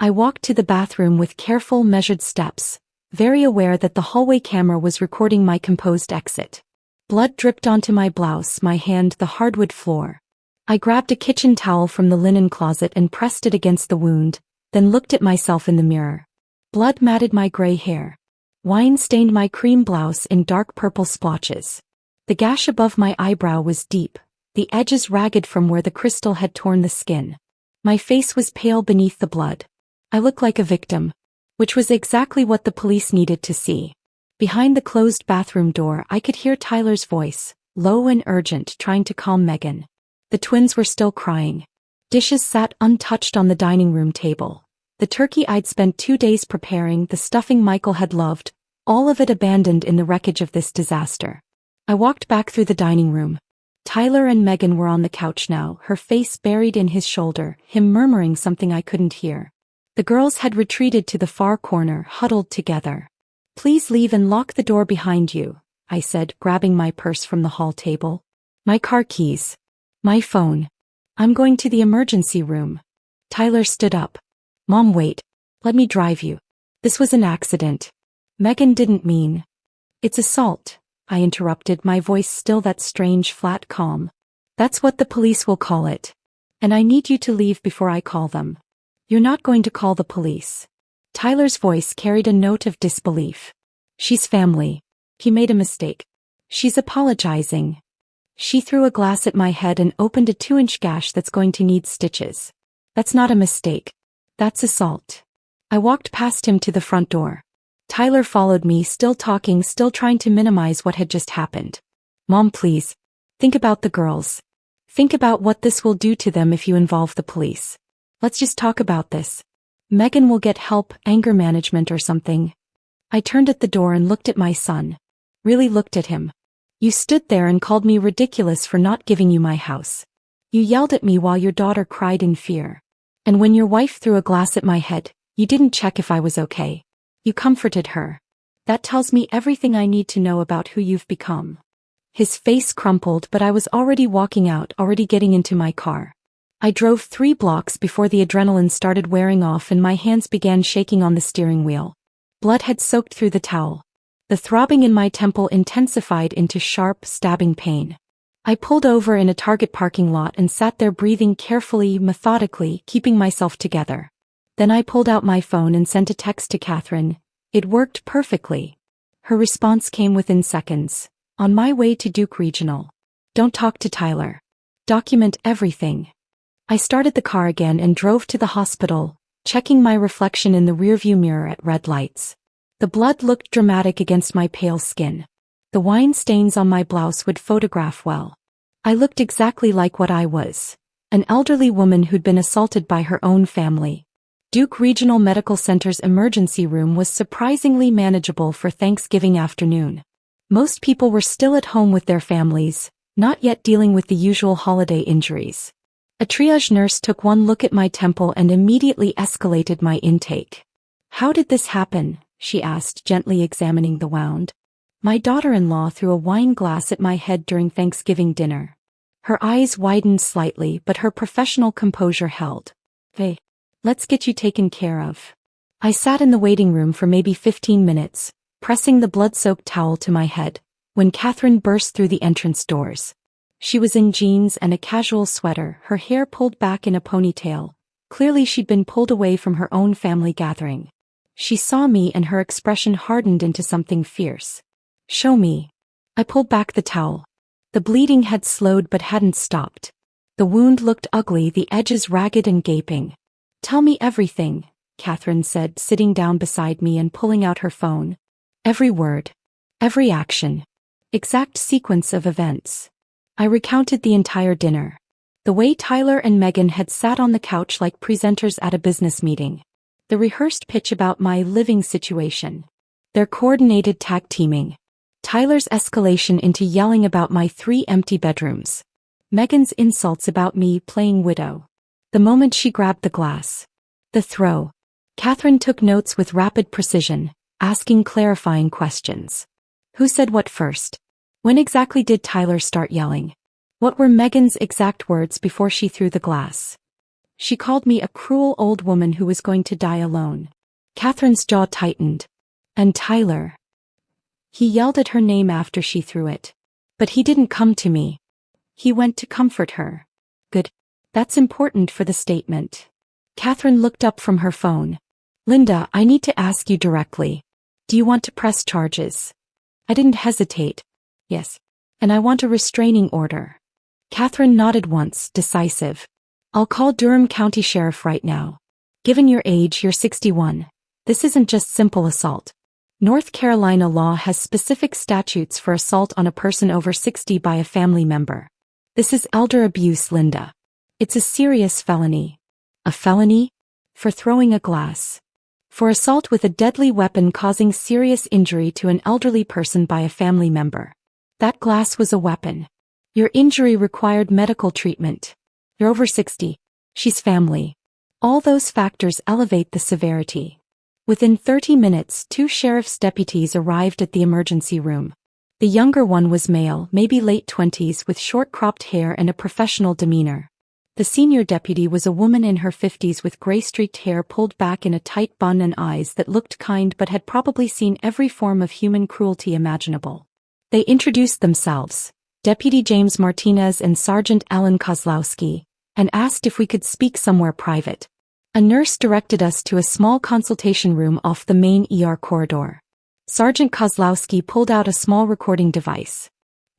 I walked to the bathroom with careful, measured steps, very aware that the hallway camera was recording my composed exit. Blood dripped onto my blouse, my hand the hardwood floor. I grabbed a kitchen towel from the linen closet and pressed it against the wound, then looked at myself in the mirror. Blood matted my gray hair. Wine stained my cream blouse in dark purple splotches. The gash above my eyebrow was deep, the edges ragged from where the crystal had torn the skin. My face was pale beneath the blood. I looked like a victim, which was exactly what the police needed to see. Behind the closed bathroom door I could hear Tyler's voice, low and urgent, trying to calm Megan. The twins were still crying. Dishes sat untouched on the dining room table. The turkey I'd spent 2 days preparing, the stuffing Michael had loved, all of it abandoned in the wreckage of this disaster. I walked back through the dining room. Tyler and Megan were on the couch now, her face buried in his shoulder, him murmuring something I couldn't hear. The girls had retreated to the far corner, huddled together. "Please leave and lock the door behind you," I said, grabbing my purse from the hall table. "My car keys. My phone. I'm going to the emergency room." Tyler stood up. "Mom, wait. Let me drive you. This was an accident. Megan didn't mean." "It's assault," I interrupted, my voice still that strange flat calm. "That's what the police will call it. And I need you to leave before I call them." "You're not going to call the police." Tyler's voice carried a note of disbelief. "She's family. He made a mistake. She's apologizing." She threw a glass at my head and opened a 2-inch gash that's going to need stitches. "That's not a mistake. That's assault." I walked past him to the front door. Tyler followed me, still talking, still trying to minimize what had just happened. "Mom, please. Think about the girls. Think about what this will do to them if you involve the police. Let's just talk about this. Megan will get help, anger management or something." I turned at the door and looked at my son. Really looked at him. "You stood there and called me ridiculous for not giving you my house. You yelled at me while your daughter cried in fear. And when your wife threw a glass at my head, you didn't check if I was okay. You comforted her. That tells me everything I need to know about who you've become." His face crumpled, but I was already walking out, already getting into my car. I drove 3 blocks before the adrenaline started wearing off and my hands began shaking on the steering wheel. Blood had soaked through the towel. The throbbing in my temple intensified into sharp, stabbing pain. I pulled over in a Target parking lot and sat there breathing carefully, methodically, keeping myself together. Then I pulled out my phone and sent a text to Catherine. It worked perfectly. Her response came within seconds. On my way to Duke Regional. Don't talk to Tyler. Document everything. I started the car again and drove to the hospital, checking my reflection in the rearview mirror at red lights. The blood looked dramatic against my pale skin. The wine stains on my blouse would photograph well. I looked exactly like what I was. An elderly woman who'd been assaulted by her own family. Duke Regional Medical Center's emergency room was surprisingly manageable for Thanksgiving afternoon. Most people were still at home with their families, not yet dealing with the usual holiday injuries. A triage nurse took one look at my temple and immediately escalated my intake. How did this happen? She asked, gently examining the wound. My daughter-in-law threw a wine glass at my head during Thanksgiving dinner. Her eyes widened slightly, but her professional composure held. Hey, let's get you taken care of. I sat in the waiting room for maybe 15 minutes, pressing the blood-soaked towel to my head, when Catherine burst through the entrance doors. She was in jeans and a casual sweater, her hair pulled back in a ponytail. Clearly she'd been pulled away from her own family gathering. She saw me and her expression hardened into something fierce. Show me. I pulled back the towel. The bleeding had slowed but hadn't stopped. The wound looked ugly, the edges ragged and gaping. Tell me everything, Catherine said, sitting down beside me and pulling out her phone. Every word. Every action. Exact sequence of events. I recounted the entire dinner. The way Tyler and Megan had sat on the couch like presenters at a business meeting. The rehearsed pitch about my living situation. Their coordinated tag teaming. Tyler's escalation into yelling about my 3 empty bedrooms. Megan's insults about me playing widow. The moment she grabbed the glass. The throw. Catherine took notes with rapid precision, asking clarifying questions. Who said what first? When exactly did Tyler start yelling? What were Megan's exact words before she threw the glass? She called me a cruel old woman who was going to die alone. Catherine's jaw tightened. And Tyler. He yelled at her name after she threw it. But he didn't come to me. He went to comfort her. Good. That's important for the statement. Catherine looked up from her phone. Linda, I need to ask you directly. Do you want to press charges? I didn't hesitate. Yes. And I want a restraining order. Catherine nodded once, decisive. I'll call Durham County Sheriff right now. Given your age, you're 61. This isn't just simple assault. North Carolina law has specific statutes for assault on a person over 60 by a family member. This is elder abuse, Linda. It's a serious felony. A felony? For throwing a glass. For assault with a deadly weapon causing serious injury to an elderly person by a family member. That glass was a weapon. Your injury required medical treatment. You're over 60. She's family. All those factors elevate the severity. Within 30 minutes, 2 sheriff's deputies arrived at the emergency room. The younger one was male, maybe late 20s, with short cropped hair and a professional demeanor. The senior deputy was a woman in her 50s with gray-streaked hair pulled back in a tight bun and eyes that looked kind but had probably seen every form of human cruelty imaginable. They introduced themselves, Deputy James Martinez and Sergeant Alan Kozlowski, and asked if we could speak somewhere private. A nurse directed us to a small consultation room off the main ER corridor. Sergeant Kozlowski pulled out a small recording device.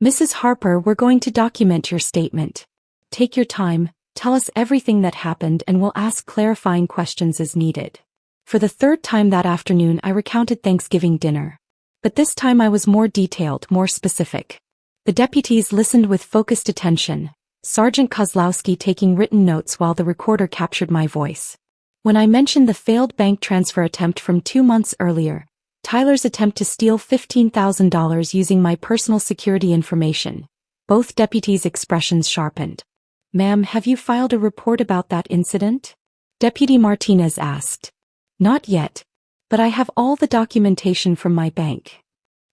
Mrs. Harper, we're going to document your statement. Take your time. Tell us everything that happened and we'll ask clarifying questions as needed. For the 3rd time that afternoon I recounted Thanksgiving dinner. But this time I was more detailed, more specific. The deputies listened with focused attention, Sergeant Kozlowski taking written notes while the recorder captured my voice. When I mentioned the failed bank transfer attempt from 2 months earlier, Tyler's attempt to steal $15,000 using my personal security information, both deputies' expressions sharpened. Ma'am, have you filed a report about that incident? Deputy Martinez asked. Not yet. But I have all the documentation from my bank.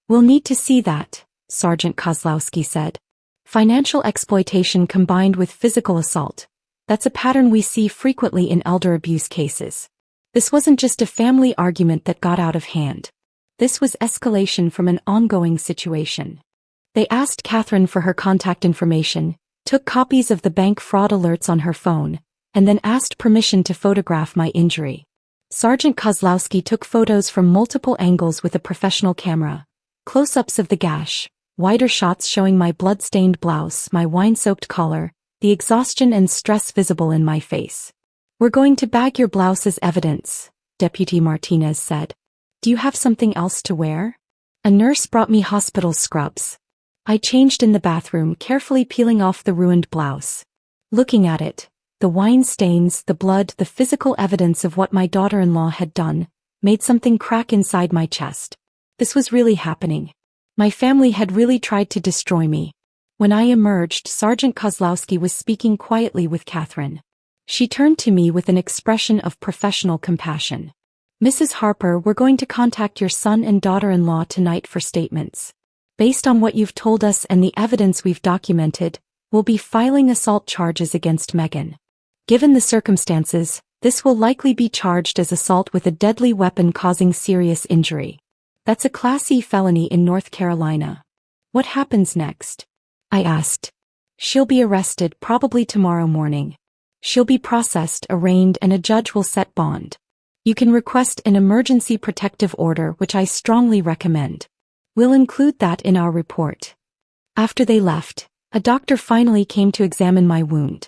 We'll need to see that, Sergeant Kozlowski said. Financial exploitation combined with physical assault. That's a pattern we see frequently in elder abuse cases. This wasn't just a family argument that got out of hand. This was escalation from an ongoing situation. They asked Catherine for her contact information, took copies of the bank fraud alerts on her phone, and then asked permission to photograph my injury. Sergeant Kozlowski took photos from multiple angles with a professional camera, Close-ups of the gash, wider shots showing my blood-stained blouse, my wine-soaked collar, the exhaustion and stress visible in my face. "We're going to bag your blouse as evidence," Deputy Martinez said. "Do you have something else to wear?" A nurse brought me hospital scrubs. I changed in the bathroom, carefully peeling off the ruined blouse. Looking at it, the wine stains, the blood, the physical evidence of what my daughter-in-law had done, made something crack inside my chest. This was really happening. My family had really tried to destroy me. When I emerged, Sergeant Kozlowski was speaking quietly with Catherine. She turned to me with an expression of professional compassion. "Mrs. Harper, we're going to contact your son and daughter-in-law tonight for statements. Based on what you've told us and the evidence we've documented, we'll be filing assault charges against Megan. Given the circumstances, this will likely be charged as assault with a deadly weapon causing serious injury. That's a Class E felony in North Carolina." "What happens next?" I asked. "She'll be arrested probably tomorrow morning. She'll be processed, arraigned, and a judge will set bond. You can request an emergency protective order, which I strongly recommend. We'll include that in our report." After they left, a doctor finally came to examine my wound.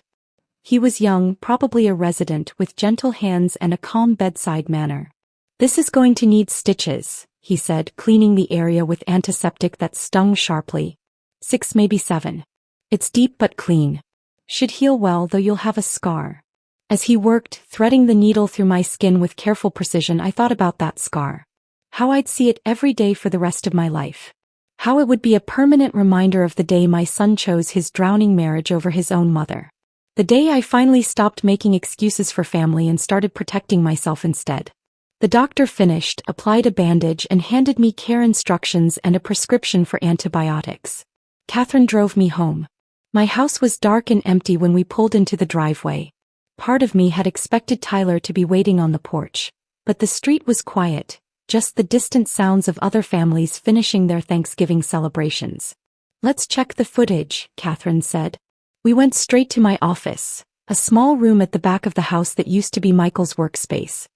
He was young, probably a resident, with gentle hands and a calm bedside manner. "This is going to need stitches," he said, cleaning the area with antiseptic that stung sharply. 6, maybe 7. "It's deep but clean. Should heal well, though you'll have a scar." As he worked, threading the needle through my skin with careful precision, I thought about that scar. How I'd see it every day for the rest of my life. How it would be a permanent reminder of the day my son chose his drowning marriage over his own mother. The day I finally stopped making excuses for family and started protecting myself instead. The doctor finished, applied a bandage, and handed me care instructions and a prescription for antibiotics. Catherine drove me home. My house was dark and empty when we pulled into the driveway. Part of me had expected Tyler to be waiting on the porch, but the street was quiet, just the distant sounds of other families finishing their Thanksgiving celebrations. "Let's check the footage," Catherine said. We went straight to my office, a small room at the back of the house that used to be Michael's workspace.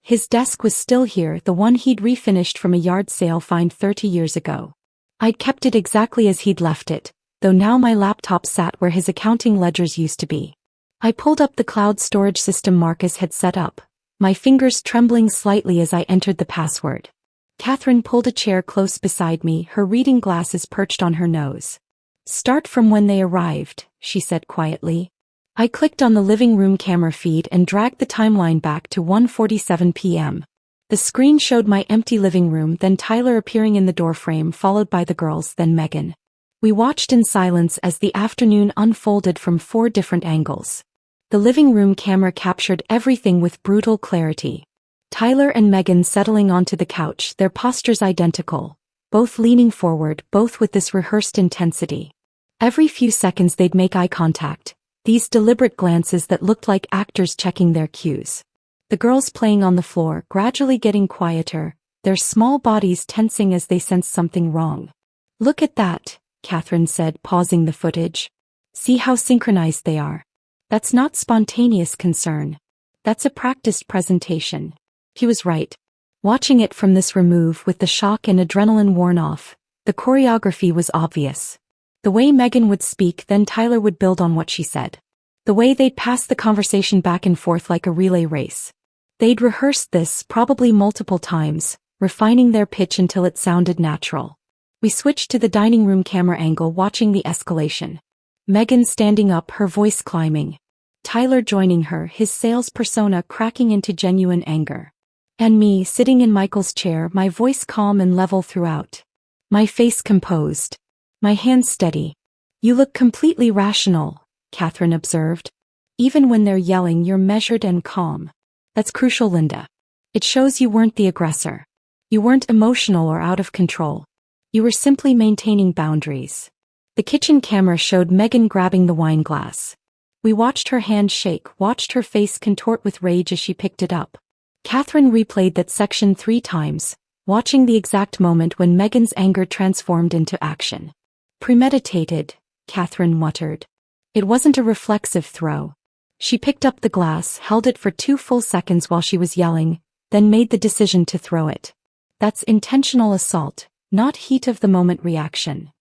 His desk was still here, the one he'd refinished from a yard sale find 30 years ago. I'd kept it exactly as he'd left it, though now my laptop sat where his accounting ledgers used to be. I pulled up the cloud storage system Marcus had set up, my fingers trembling slightly as I entered the password. Catherine pulled a chair close beside me, her reading glasses perched on her nose. "Start from when they arrived," she said quietly. I clicked on the living room camera feed and dragged the timeline back to 1:47 p.m. The screen showed my empty living room, then Tyler appearing in the doorframe, followed by the girls, then Megan. We watched in silence as the afternoon unfolded from 4 different angles. The living room camera captured everything with brutal clarity. Tyler and Megan settling onto the couch, their postures identical, both leaning forward, both with this rehearsed intensity. Every few seconds they'd make eye contact, these deliberate glances that looked like actors checking their cues. The girls playing on the floor, gradually getting quieter, their small bodies tensing as they sensed something wrong. "Look at that," Catherine said, pausing the footage. "See how synchronized they are. That's not spontaneous concern. That's a practiced presentation." He was right. Watching it from this remove, with the shock and adrenaline worn off, the choreography was obvious. The way Megan would speak, then Tyler would build on what she said. The way they'd pass the conversation back and forth like a relay race. They'd rehearsed this, probably multiple times, refining their pitch until it sounded natural. We switched to the dining room camera angle, watching the escalation. Megan standing up, her voice climbing. Tyler joining her, his sales persona cracking into genuine anger. And me, sitting in Michael's chair, my voice calm and level throughout. My face composed. My hands steady. "You look completely rational," Catherine observed. "Even when they're yelling, you're measured and calm. That's crucial, Linda. It shows you weren't the aggressor. You weren't emotional or out of control. You were simply maintaining boundaries." The kitchen camera showed Megan grabbing the wine glass. We watched her hand shake, watched her face contort with rage as she picked it up. Catherine replayed that section 3 times, watching the exact moment when Megan's anger transformed into action. "Premeditated," Catherine muttered. It wasn't a reflexive throw. She picked up the glass, held it for 2 full seconds while she was yelling, then made the decision to throw it. "That's intentional assault," not heat of the moment reaction.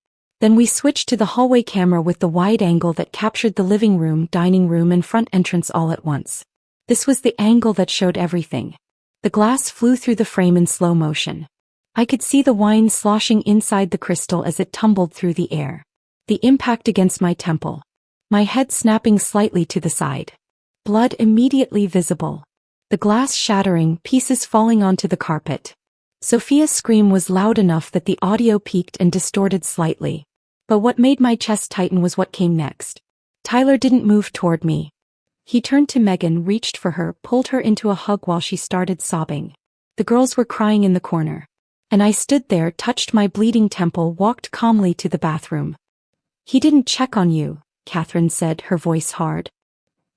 Then we switched to the hallway camera with the wide angle that captured the living room, dining room and front entrance all at once. This was the angle that showed everything. The glass flew through the frame in slow motion. I could see the wine sloshing inside the crystal as it tumbled through the air. The impact against my temple. My head snapping slightly to the side. Blood immediately visible. The glass shattering, pieces falling onto the carpet. Sophia's scream was loud enough that the audio peaked and distorted slightly. But what made my chest tighten was what came next. Tyler didn't move toward me. He turned to Megan, reached for her, pulled her into a hug while she started sobbing. The girls were crying in the corner. And I stood there, touched my bleeding temple, walked calmly to the bathroom. "He didn't check on you," Catherine said, her voice hard.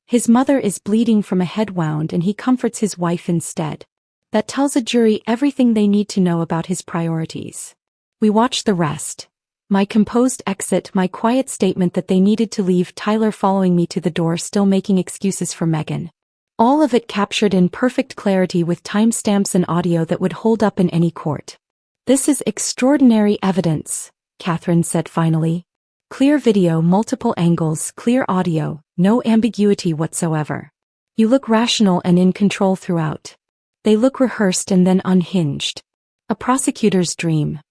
"His mother is bleeding from a head wound and he comforts his wife instead. That tells a jury everything they need to know about his priorities." We watched the rest. My composed exit, my quiet statement that they needed to leave, Tyler following me to the door, still making excuses for Megan. All of it captured in perfect clarity with timestamps and audio that would hold up in any court. "This is extraordinary evidence," Catherine said finally. "Clear video, multiple angles, clear audio, no ambiguity whatsoever. You look rational and in control throughout. They look rehearsed and then unhinged. A prosecutor's dream."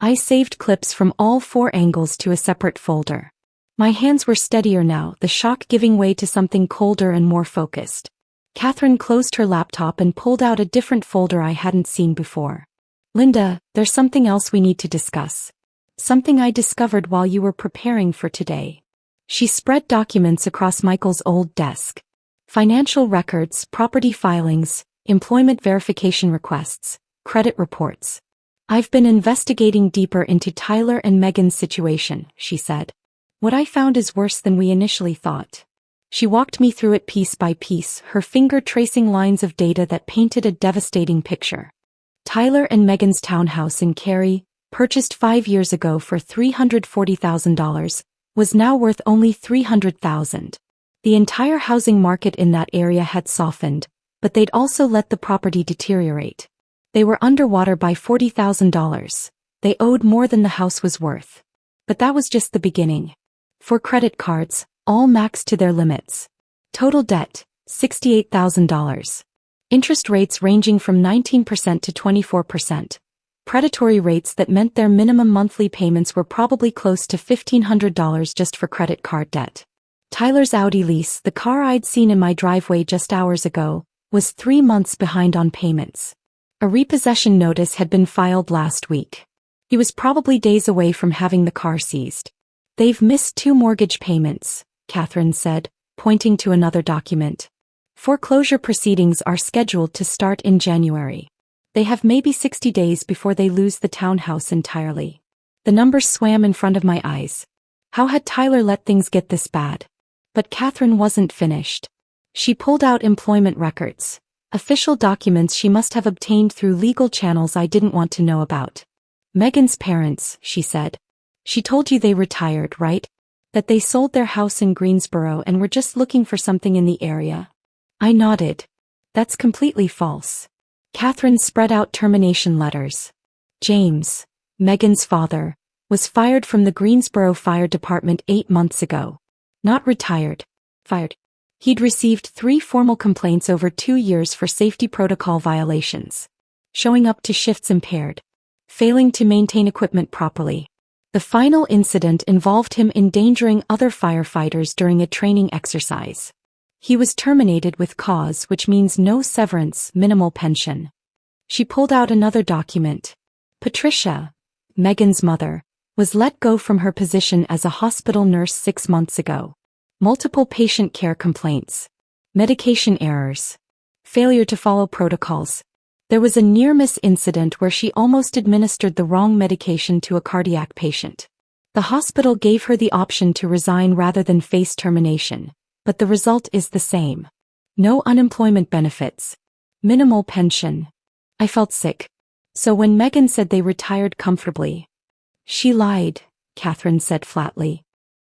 I saved clips from all 4 angles to a separate folder. My hands were steadier now, the shock giving way to something colder and more focused. Catherine closed her laptop and pulled out a different folder I hadn't seen before. "Linda, there's something else we need to discuss. Something I discovered while you were preparing for today." She spread documents across Michael's old desk. Financial records, property filings, employment verification requests, credit reports. "I've been investigating deeper into Tyler and Megan's situation," she said. "What I found is worse than we initially thought." She walked me through it piece by piece, her finger tracing lines of data that painted a devastating picture. Tyler and Megan's townhouse in Cary, purchased 5 years ago for $340,000, was now worth only $300,000. The entire housing market in that area had softened, but they'd also let the property deteriorate. They were underwater by $40,000. They owed more than the house was worth. But that was just the beginning. 4 credit cards, all maxed to their limits. Total debt, $68,000. Interest rates ranging from 19% to 24%. Predatory rates that meant their minimum monthly payments were probably close to $1,500 just for credit card debt. Tyler's Audi lease, the car I'd seen in my driveway just hours ago, was 3 months behind on payments. A repossession notice had been filed last week. He was probably days away from having the car seized. "They've missed 2 mortgage payments," Catherine said, pointing to another document. "Foreclosure proceedings are scheduled to start in January. They have maybe 60 days before they lose the townhouse entirely." The numbers swam in front of my eyes. How had Tyler let things get this bad? But Catherine wasn't finished. She pulled out employment records. Official documents she must have obtained through legal channels I didn't want to know about. "Megan's parents," she said. "She told you they retired, right? That they sold their house in Greensboro and were just looking for something in the area?" I nodded. "That's completely false." Catherine spread out termination letters. "James, Megan's father, was fired from the Greensboro Fire Department 8 months ago. Not retired. Fired. He'd received 3 formal complaints over 2 years for safety protocol violations. Showing up to shifts impaired. Failing to maintain equipment properly. The final incident involved him endangering other firefighters during a training exercise. He was terminated with cause, which means no severance, minimal pension." She pulled out another document. "Patricia, Megan's mother, was let go from her position as a hospital nurse 6 months ago. Multiple patient care complaints. Medication errors. Failure to follow protocols. There was a near-miss incident where she almost administered the wrong medication to a cardiac patient. The hospital gave her the option to resign rather than face termination, but the result is the same. No unemployment benefits. Minimal pension." I felt sick. So when Megan said they retired comfortably, "She lied," Catherine said flatly.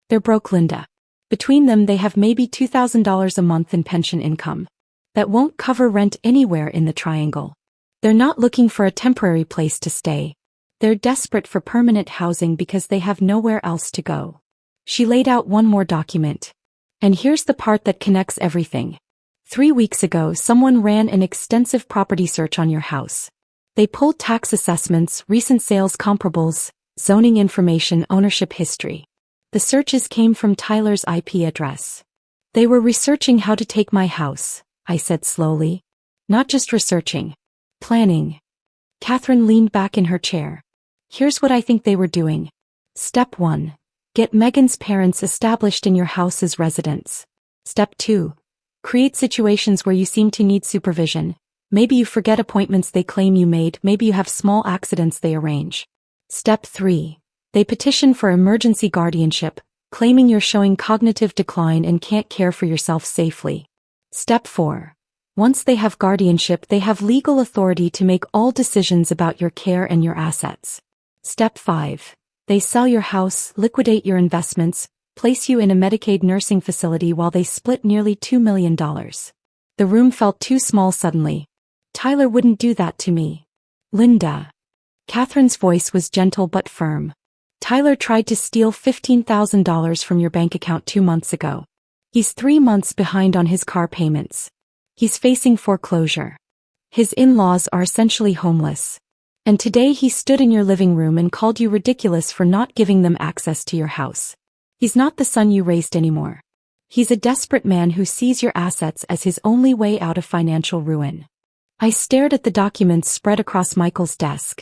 "They're broke, Linda. Between them they have maybe $2,000 a month in pension income. That won't cover rent anywhere in the Triangle. They're not looking for a temporary place to stay. They're desperate for permanent housing because they have nowhere else to go. She laid out one more document. And here's the part that connects everything. 3 weeks ago, someone ran an extensive property search on your house. They pulled tax assessments, recent sales comparables, zoning information, ownership history. The searches came from Tyler's IP address. They were researching how to take my house, I said slowly. Not just researching. Planning. Catherine leaned back in her chair. Here's what I think they were doing. Step 1. Get Megan's parents established in your house as residents. Step 2. Create situations where you seem to need supervision. Maybe you forget appointments they claim you made, maybe you have small accidents they arrange. Step 3. They petition for emergency guardianship, claiming you're showing cognitive decline and can't care for yourself safely. Step 4. Once they have guardianship, they have legal authority to make all decisions about your care and your assets. Step 5. They sell your house, liquidate your investments, place you in a Medicaid nursing facility while they split nearly $2 million. The room felt too small suddenly. Tyler wouldn't do that to me. Linda. Catherine's voice was gentle but firm. Tyler tried to steal $15,000 from your bank account 2 months ago. He's 3 months behind on his car payments. He's facing foreclosure. His in-laws are essentially homeless. And today he stood in your living room and called you ridiculous for not giving them access to your house. He's not the son you raised anymore. He's a desperate man who sees your assets as his only way out of financial ruin. I stared at the documents spread across Michael's desk.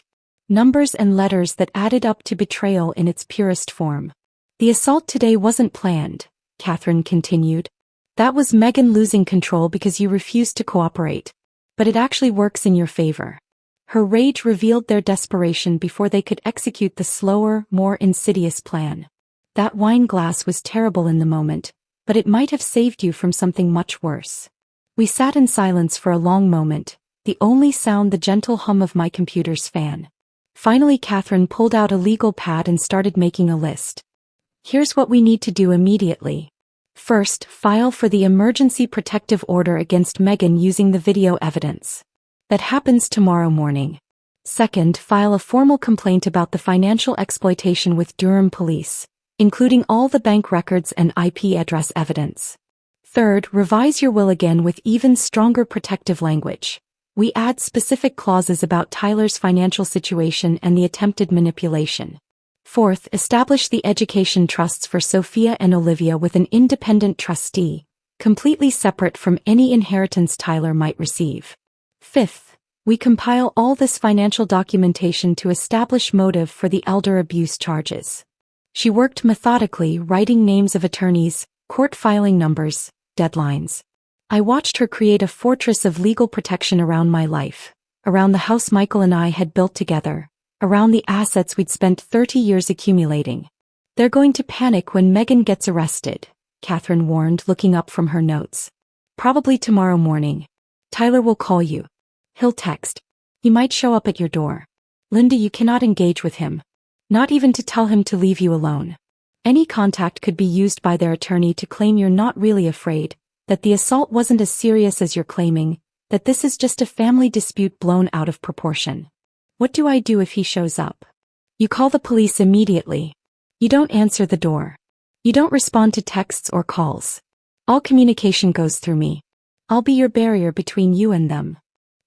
Numbers and letters that added up to betrayal in its purest form. The assault today wasn't planned, Catherine continued. That was Megan losing control because you refused to cooperate. But it actually works in your favor. Her rage revealed their desperation before they could execute the slower, more insidious plan. That wine glass was terrible in the moment, but it might have saved you from something much worse. We sat in silence for a long moment, the only sound the gentle hum of my computer's fan. Finally, Catherine pulled out a legal pad and started making a list. Here's what we need to do immediately. First, file for the emergency protective order against Megan using the video evidence. That happens tomorrow morning. Second, file a formal complaint about the financial exploitation with Durham Police, including all the bank records and IP address evidence. Third, revise your will again with even stronger protective language. We add specific clauses about Tyler's financial situation and the attempted manipulation. Fourth, establish the education trusts for Sophia and Olivia with an independent trustee, completely separate from any inheritance Tyler might receive. Fifth, we compile all this financial documentation to establish motive for the elder abuse charges. She worked methodically, writing names of attorneys, court filing numbers, deadlines. I watched her create a fortress of legal protection around my life, around the house Michael and I had built together, around the assets we'd spent 30 years accumulating. They're going to panic when Megan gets arrested, Catherine warned, looking up from her notes. Probably tomorrow morning. Tyler will call you. He'll text. He might show up at your door. Linda, you cannot engage with him. Not even to tell him to leave you alone. Any contact could be used by their attorney to claim you're not really afraid, that the assault wasn't as serious as you're claiming, that this is just a family dispute blown out of proportion. What do I do if he shows up? You call the police immediately. You don't answer the door. You don't respond to texts or calls. All communication goes through me. I'll be your barrier between you and them.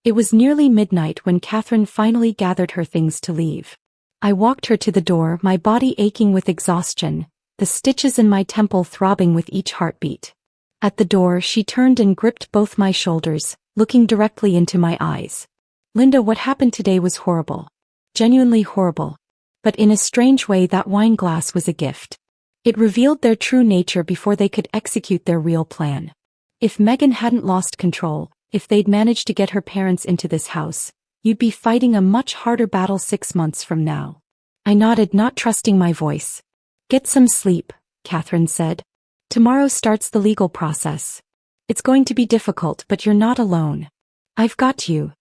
It was nearly midnight when Catherine finally gathered her things to leave. I walked her to the door, my body aching with exhaustion, the stitches in my temple throbbing with each heartbeat. At the door, she turned and gripped both my shoulders, looking directly into my eyes. Linda, what happened today was horrible. Genuinely horrible. But in a strange way, that wine glass was a gift. It revealed their true nature before they could execute their real plan. If Megan hadn't lost control, if they'd managed to get her parents into this house, you'd be fighting a much harder battle 6 months from now. I nodded, not trusting my voice. Get some sleep, Catherine said. Tomorrow starts the legal process. It's going to be difficult, but you're not alone. I've got you.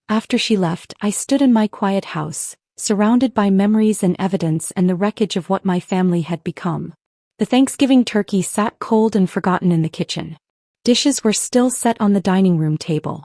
After she left, I stood in my quiet house, surrounded by memories and evidence and the wreckage of what my family had become. The Thanksgiving turkey sat cold and forgotten in the kitchen. Dishes were still set on the dining room table.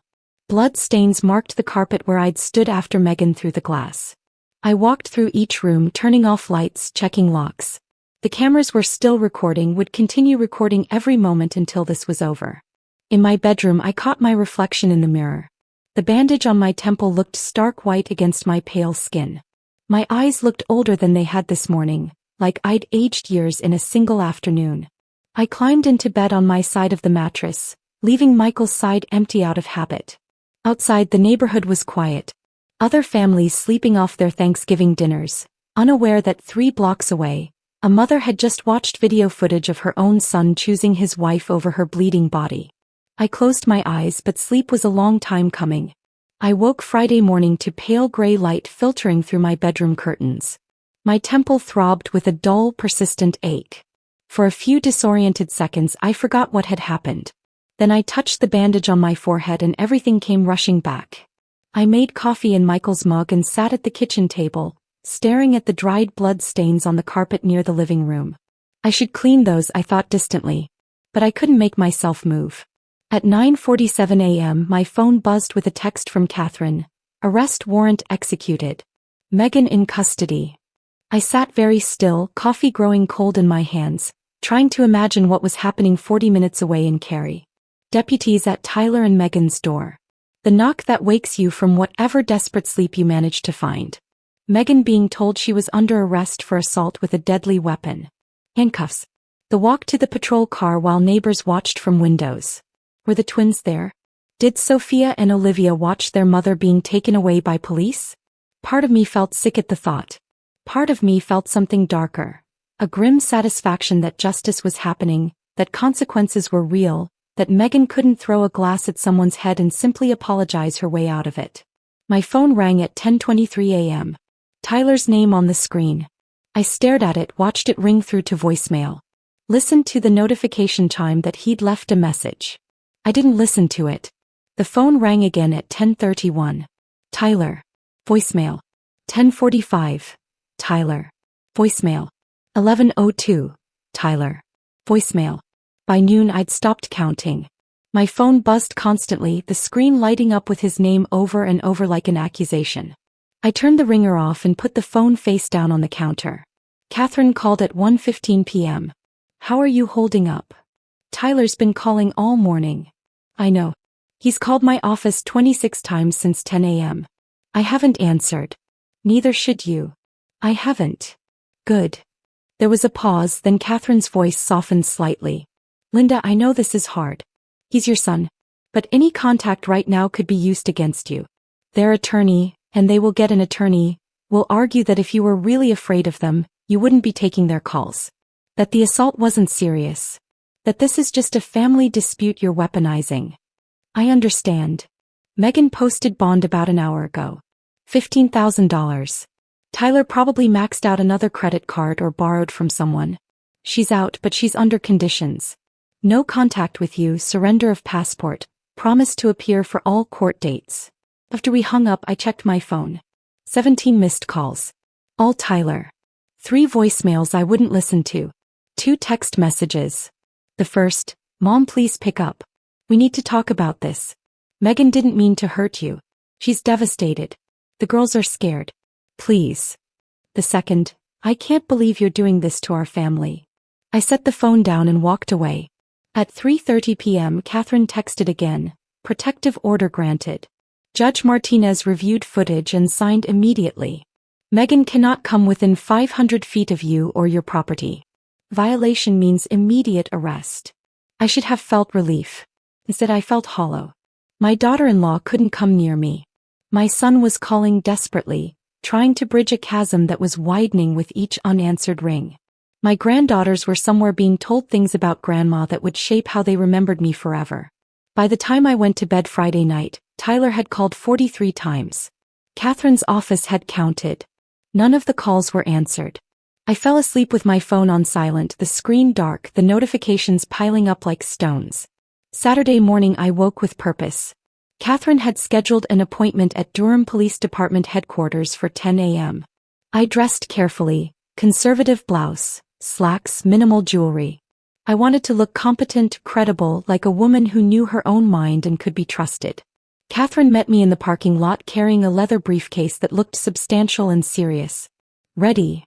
Blood stains marked the carpet where I'd stood after Megan threw the glass. I walked through each room, turning off lights, checking locks. The cameras were still recording, would continue recording every moment until this was over. In my bedroom, I caught my reflection in the mirror. The bandage on my temple looked stark white against my pale skin. My eyes looked older than they had this morning, like I'd aged years in a single afternoon. I climbed into bed on my side of the mattress, leaving Michael's side empty out of habit. Outside, the neighborhood was quiet. Other families sleeping off their Thanksgiving dinners, unaware that 3 blocks away, a mother had just watched video footage of her own son choosing his wife over her bleeding body. I closed my eyes, but sleep was a long time coming. I woke Friday morning to pale gray light filtering through my bedroom curtains. My temple throbbed with a dull, persistent ache. For a few disoriented seconds, I forgot what had happened. Then I touched the bandage on my forehead and everything came rushing back. I made coffee in Michael's mug and sat at the kitchen table, staring at the dried blood stains on the carpet near the living room. I should clean those, I thought distantly. But I couldn't make myself move. At 9:47 a.m. my phone buzzed with a text from Catherine. Arrest warrant executed. Megan in custody. I sat very still, coffee growing cold in my hands, trying to imagine what was happening 40 minutes away in Cary. Deputies at Tyler and Megan's door. The knock that wakes you from whatever desperate sleep you manage to find. Megan being told she was under arrest for assault with a deadly weapon. Handcuffs. The walk to the patrol car while neighbors watched from windows. Were the twins there? Did Sophia and Olivia watch their mother being taken away by police? Part of me felt sick at the thought. Part of me felt something darker. A grim satisfaction that justice was happening, that consequences were real, that Megan couldn't throw a glass at someone's head and simply apologize her way out of it. My phone rang at 10:23 a.m. Tyler's name on the screen. I stared at it, watched it ring through to voicemail. Listened to the notification chime that he'd left a message. I didn't listen to it. The phone rang again at 10:31. Tyler. Voicemail. 10:45. Tyler. Voicemail. 11:02. Tyler. Voicemail. By noon I'd stopped counting. My phone buzzed constantly, the screen lighting up with his name over and over like an accusation. I turned the ringer off and put the phone face down on the counter. Catherine called at 1:15 p.m. How are you holding up? Tyler's been calling all morning. I know. He's called my office 26 times since 10 a.m. I haven't answered. Neither should you. I haven't. Good. There was a pause, then Catherine's voice softened slightly. Linda, I know this is hard. He's your son. But any contact right now could be used against you. Their attorney, and they will get an attorney, will argue that if you were really afraid of them, you wouldn't be taking their calls. That the assault wasn't serious. That this is just a family dispute you're weaponizing. I understand. Megan posted bond about an hour ago. $15,000. Tyler probably maxed out another credit card or borrowed from someone. She's out, but she's under conditions. No contact with you, surrender of passport, promise to appear for all court dates. After we hung up, I checked my phone. 17 missed calls. All Tyler. 3 voicemails I wouldn't listen to. 2 text messages. The first, Mom, please pick up. We need to talk about this. Megan didn't mean to hurt you. She's devastated. The girls are scared. Please. The second, I can't believe you're doing this to our family. I set the phone down and walked away. At 3:30 p.m. Catherine texted again. Protective order granted. Judge Martinez reviewed footage and signed immediately. Megan cannot come within 500 feet of you or your property. Violation means immediate arrest. I should have felt relief. Instead I felt hollow. My daughter-in-law couldn't come near me. My son was calling desperately, trying to bridge a chasm that was widening with each unanswered ring. My granddaughters were somewhere being told things about Grandma that would shape how they remembered me forever. By the time I went to bed Friday night, Tyler had called 43 times. Catherine's office had counted. None of the calls were answered. I fell asleep with my phone on silent, the screen dark, the notifications piling up like stones. Saturday morning I woke with purpose. Catherine had scheduled an appointment at Durham Police Department headquarters for 10 a.m. I dressed carefully, conservative blouse, slacks, minimal jewelry. I wanted to look competent, credible, like a woman who knew her own mind and could be trusted. Catherine met me in the parking lot carrying a leather briefcase that looked substantial and serious. Ready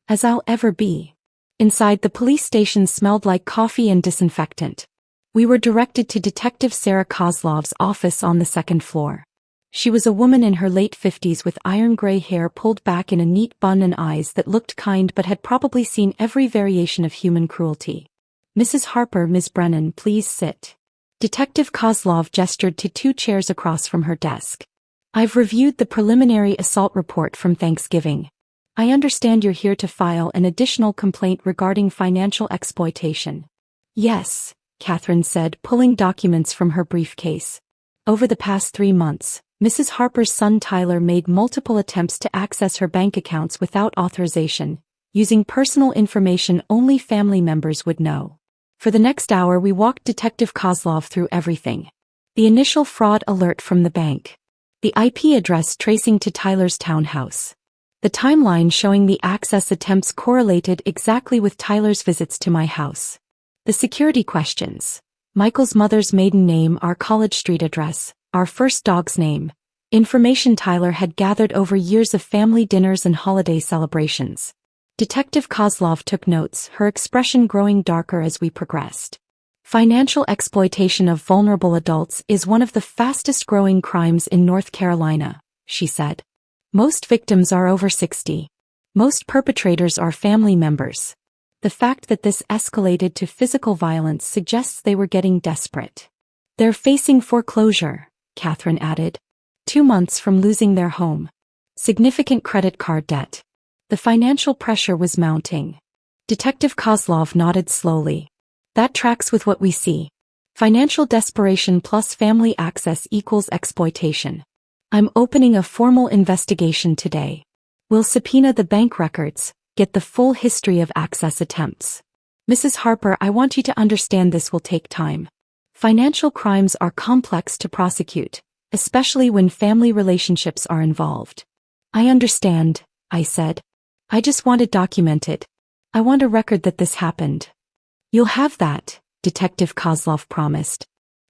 as I'll ever be. Inside, the police station smelled like coffee and disinfectant. We were directed to Detective Sarah Kozlov's office on the second floor. She was a woman in her late 50s with iron-gray hair pulled back in a neat bun and eyes that looked kind but had probably seen every variation of human cruelty. "Mrs. Harper, Ms. Brennan, please sit." Detective Kozlov gestured to 2 chairs across from her desk. "I've reviewed the preliminary assault report from Thanksgiving. I understand you're here to file an additional complaint regarding financial exploitation." "Yes," Catherine said, pulling documents from her briefcase. "Over the past 3 months, Mrs. Harper's son Tyler made multiple attempts to access her bank accounts without authorization, using personal information only family members would know. For the next hour we walked Detective Kozlov through everything. The initial fraud alert from the bank. The IP address tracing to Tyler's townhouse. The timeline showing the access attempts correlated exactly with Tyler's visits to my house. The security questions. Michael's mother's maiden name, our College Street address, our first dog's name. Information Tyler had gathered over years of family dinners and holiday celebrations. Detective Kozlov took notes, her expression growing darker as we progressed. "Financial exploitation of vulnerable adults is one of the fastest-growing crimes in North Carolina," she said. "Most victims are over 60. Most perpetrators are family members. The fact that this escalated to physical violence suggests they were getting desperate. They're facing foreclosure," Catherine added. 2 months from losing their home. Significant credit card debt. The financial pressure was mounting. Detective Kozlov nodded slowly. "That tracks with what we see. Financial desperation plus family access equals exploitation. I'm opening a formal investigation today. We'll subpoena the bank records, get the full history of access attempts. Mrs. Harper, I want you to understand this will take time. Financial crimes are complex to prosecute, especially when family relationships are involved." "I understand," I said. "I just want it documented. I want a record that this happened." "You'll have that," Detective Kozlov promised.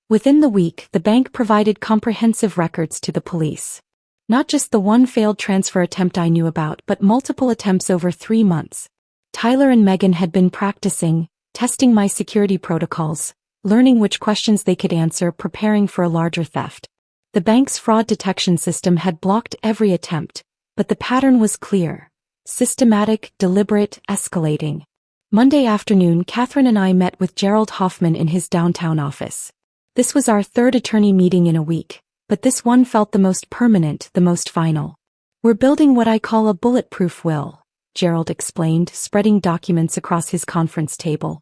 Within the week, the bank provided comprehensive records to the police. Not just the one failed transfer attempt I knew about, but multiple attempts over 3 months. Tyler and Megan had been practicing, testing my security protocols, learning which questions they could answer, preparing for a larger theft. The bank's fraud detection system had blocked every attempt, but the pattern was clear. Systematic, deliberate, escalating. Monday afternoon, Catherine and I met with Gerald Hoffman in his downtown office. This was our 3rd attorney meeting in a week, but this one felt the most permanent, the most final. "We're building what I call a bulletproof will," Gerald explained, spreading documents across his conference table.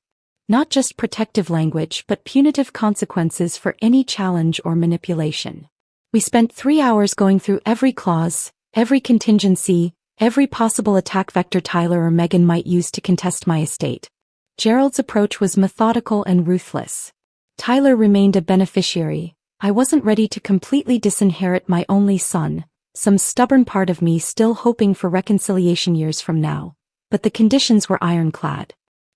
"Not just protective language, but punitive consequences for any challenge or manipulation." We spent 3 hours going through every clause, every contingency, every possible attack vector Tyler or Megan might use to contest my estate. Gerald's approach was methodical and ruthless. Tyler remained a beneficiary. I wasn't ready to completely disinherit my only son, some stubborn part of me still hoping for reconciliation years from now. But the conditions were ironclad.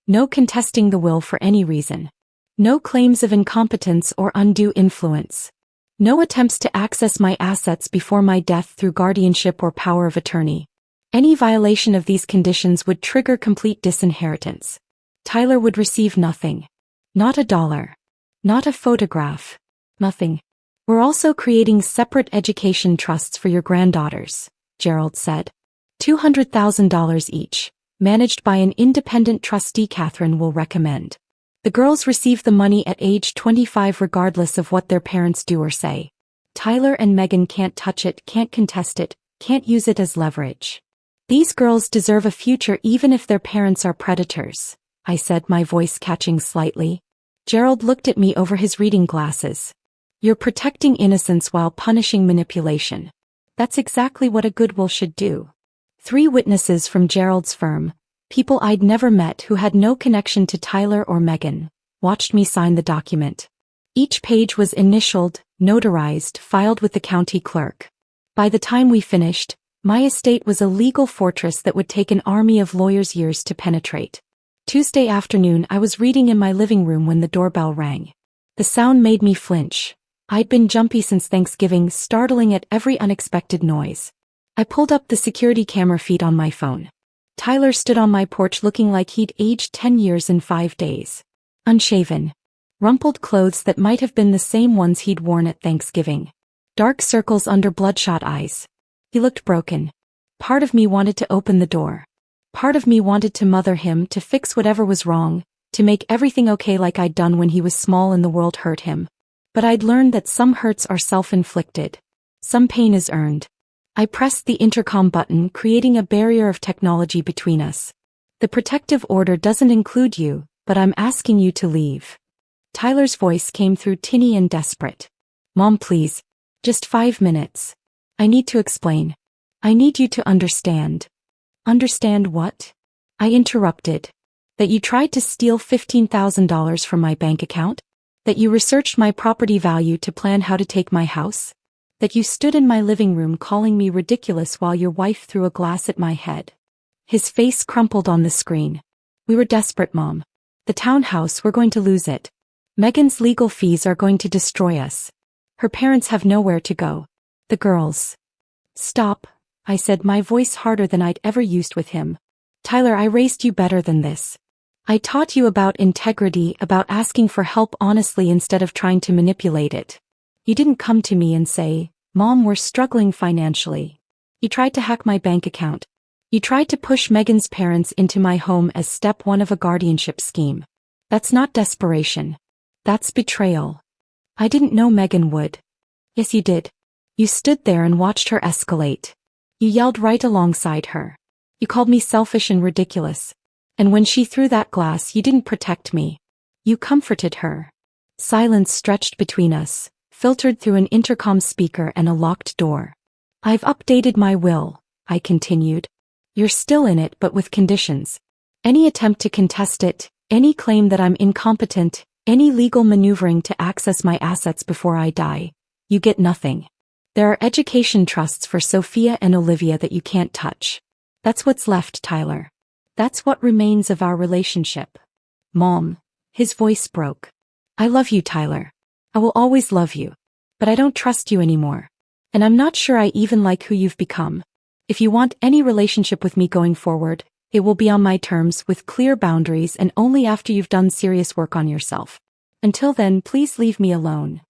No contesting the will for any reason. No claims of incompetence or undue influence. No attempts to access my assets before my death through guardianship or power of attorney. Any violation of these conditions would trigger complete disinheritance. Tyler would receive nothing. Not $1. Not a photograph. Nothing. "We're also creating separate education trusts for your granddaughters," Gerald said. $200,000 each, managed by an independent trustee Catherine will recommend. The girls receive the money at age 25 regardless of what their parents do or say. Tyler and Megan can't touch it, can't contest it, can't use it as leverage. "These girls deserve a future even if their parents are predators," I said, my voice catching slightly. Gerald looked at me over his reading glasses. "You're protecting innocence while punishing manipulation. That's exactly what a good will should do." 3 witnesses from Gerald's firm, people I'd never met who had no connection to Tyler or Megan, watched me sign the document. Each page was initialed, notarized, filed with the county clerk. By the time we finished, my estate was a legal fortress that would take an army of lawyers years to penetrate. Tuesday afternoon I was reading in my living room when the doorbell rang. The sound made me flinch. I'd been jumpy since Thanksgiving, startling at every unexpected noise. I pulled up the security camera feed on my phone. Tyler stood on my porch looking like he'd aged 10 years in 5 days. Unshaven. Rumpled clothes that might have been the same ones he'd worn at Thanksgiving. Dark circles under bloodshot eyes. He looked broken. Part of me wanted to open the door. Part of me wanted to mother him, to fix whatever was wrong, to make everything okay like I'd done when he was small and the world hurt him. But I'd learned that some hurts are self-inflicted. Some pain is earned. I pressed the intercom button, creating a barrier of technology between us. The protective order doesn't include you, but I'm asking you to leave. Tyler's voice came through tinny and desperate. Mom, please. Just 5 minutes. I need to explain. I need you to understand. Understand what? I interrupted. That you tried to steal $15,000 from my bank account? That you researched my property value to plan how to take my house? That you stood in my living room calling me ridiculous while your wife threw a glass at my head? His face crumpled on the screen. We were desperate, Mom. The townhouse, we're going to lose it. Megan's legal fees are going to destroy us. Her parents have nowhere to go. The girls. Stop, I said, my voice harder than I'd ever used with him. Tyler, I raised you better than this. I taught you about integrity, about asking for help honestly instead of trying to manipulate it. You didn't come to me and say, Mom, we're struggling financially. You tried to hack my bank account. You tried to push Megan's parents into my home as step 1 of a guardianship scheme. That's not desperation. That's betrayal. I didn't know Megan would. Yes, you did. You stood there and watched her escalate. You yelled right alongside her. You called me selfish and ridiculous. And when she threw that glass, you didn't protect me. You comforted her. Silence stretched between us, filtered through an intercom speaker and a locked door. I've updated my will, I continued. You're still in it, but with conditions. Any attempt to contest it, any claim that I'm incompetent, any legal maneuvering to access my assets before I die, you get nothing. There are education trusts for Sophia and Olivia that you can't touch. That's what's left, Tyler. That's what remains of our relationship. Mom. His voice broke. I love you, Tyler. I will always love you. But I don't trust you anymore. And I'm not sure I even like who you've become. If you want any relationship with me going forward, it will be on my terms with clear boundaries and only after you've done serious work on yourself. Until then, please leave me alone.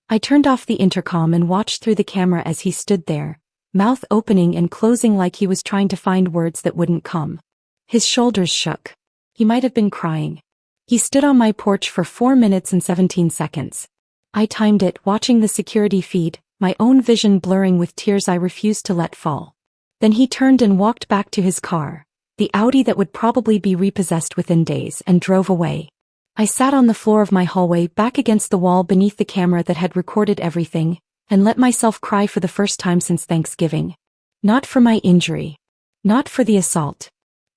I turned off the intercom and watched through the camera as he stood there, mouth opening and closing like he was trying to find words that wouldn't come. His shoulders shook. He might have been crying. He stood on my porch for 4 minutes and 17 seconds. I timed it, watching the security feed, my own vision blurring with tears I refused to let fall. Then he turned and walked back to his car, the Audi that would probably be repossessed within days, and drove away. I sat on the floor of my hallway, back against the wall beneath the camera that had recorded everything, and let myself cry for the first time since Thanksgiving. Not for my injury. Not for the assault.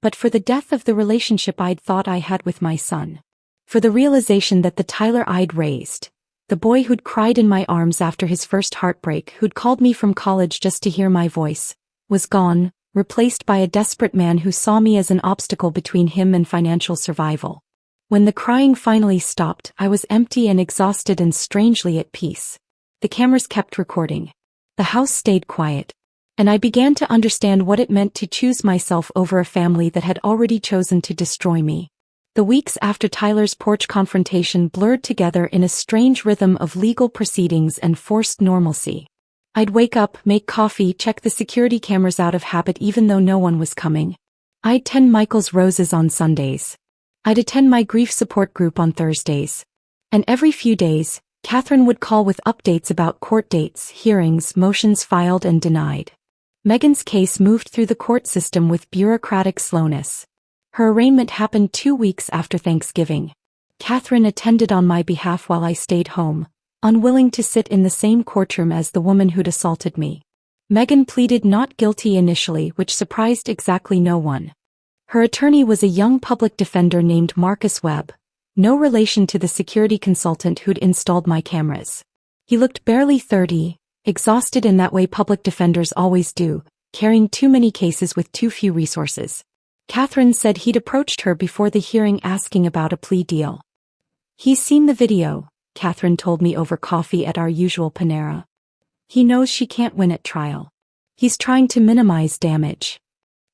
But for the death of the relationship I'd thought I had with my son. For the realization that the Tyler I'd raised, the boy who'd cried in my arms after his first heartbreak, who'd called me from college just to hear my voice, was gone, replaced by a desperate man who saw me as an obstacle between him and financial survival. When the crying finally stopped, I was empty and exhausted and strangely at peace. The cameras kept recording. The house stayed quiet. And I began to understand what it meant to choose myself over a family that had already chosen to destroy me. The weeks after Tyler's porch confrontation blurred together in a strange rhythm of legal proceedings and forced normalcy. I'd wake up, make coffee, check the security cameras out of habit even though no one was coming. I'd tend Michael's roses on Sundays. I'd attend my grief support group on Thursdays. And every few days, Catherine would call with updates about court dates, hearings, motions filed and denied. Megan's case moved through the court system with bureaucratic slowness. Her arraignment happened 2 weeks after Thanksgiving. Catherine attended on my behalf while I stayed home, unwilling to sit in the same courtroom as the woman who'd assaulted me. Megan pleaded not guilty initially, which surprised exactly no one. Her attorney was a young public defender named Marcus Webb, no relation to the security consultant who'd installed my cameras. He looked barely 30, exhausted in that way public defenders always do, carrying too many cases with too few resources. Catherine said he'd approached her before the hearing asking about a plea deal. He's seen the video, Catherine told me over coffee at our usual Panera. He knows she can't win at trial. He's trying to minimize damage.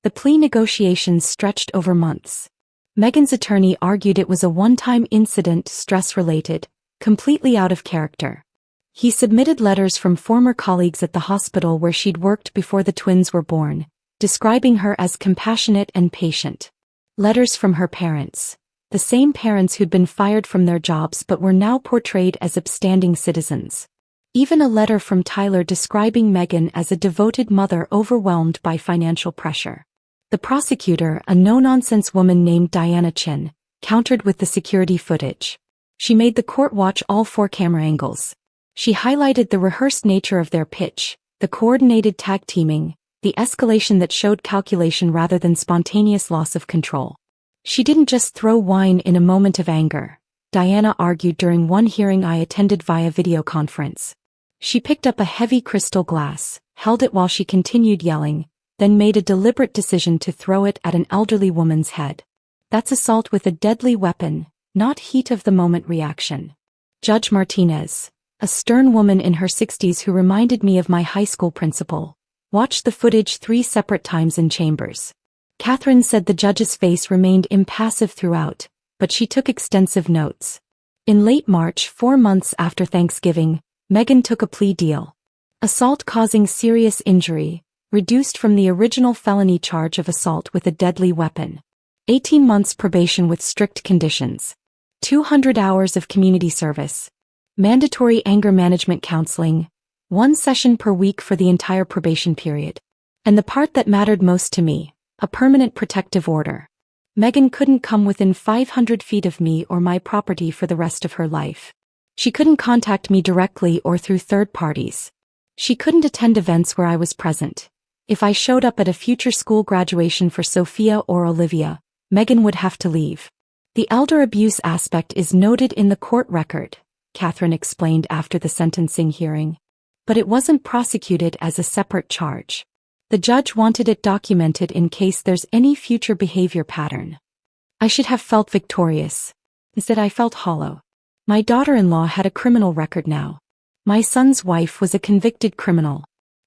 The plea negotiations stretched over months. Megan's attorney argued it was a one-time incident, stress-related, completely out of character. He submitted letters from former colleagues at the hospital where she'd worked before the twins were born, describing her as compassionate and patient. Letters from her parents, the same parents who'd been fired from their jobs but were now portrayed as upstanding citizens. Even a letter from Tyler describing Megan as a devoted mother overwhelmed by financial pressure. The prosecutor, a no-nonsense woman named Diana Chin, countered with the security footage. She made the court watch all 4 camera angles. She highlighted the rehearsed nature of their pitch, the coordinated tag teaming, the escalation that showed calculation rather than spontaneous loss of control. She didn't just throw wine in a moment of anger, Diana argued during one hearing I attended via video conference. She picked up a heavy crystal glass, held it while she continued yelling, then made a deliberate decision to throw it at an elderly woman's head. That's assault with a deadly weapon, not heat-of-the-moment reaction. Judge Martinez, a stern woman in her 60s who reminded me of my high school principal, watched the footage 3 separate times in chambers. Catherine said the judge's face remained impassive throughout, but she took extensive notes. In late March, 4 months after Thanksgiving, Megan took a plea deal. Assault causing serious injury, reduced from the original felony charge of assault with a deadly weapon. 18 months probation with strict conditions. 200 hours of community service. Mandatory anger management counseling. 1 session per week for the entire probation period. And the part that mattered most to me, a permanent protective order. Megan couldn't come within 500 feet of me or my property for the rest of her life. She couldn't contact me directly or through third parties. She couldn't attend events where I was present. If I showed up at a future school graduation for Sophia or Olivia, Megan would have to leave. The elder abuse aspect is noted in the court record, Catherine explained after the sentencing hearing. But it wasn't prosecuted as a separate charge. The judge wanted it documented in case there's any future behavior pattern. I should have felt victorious. Instead, I felt hollow. My daughter-in-law had a criminal record now. My son's wife was a convicted criminal.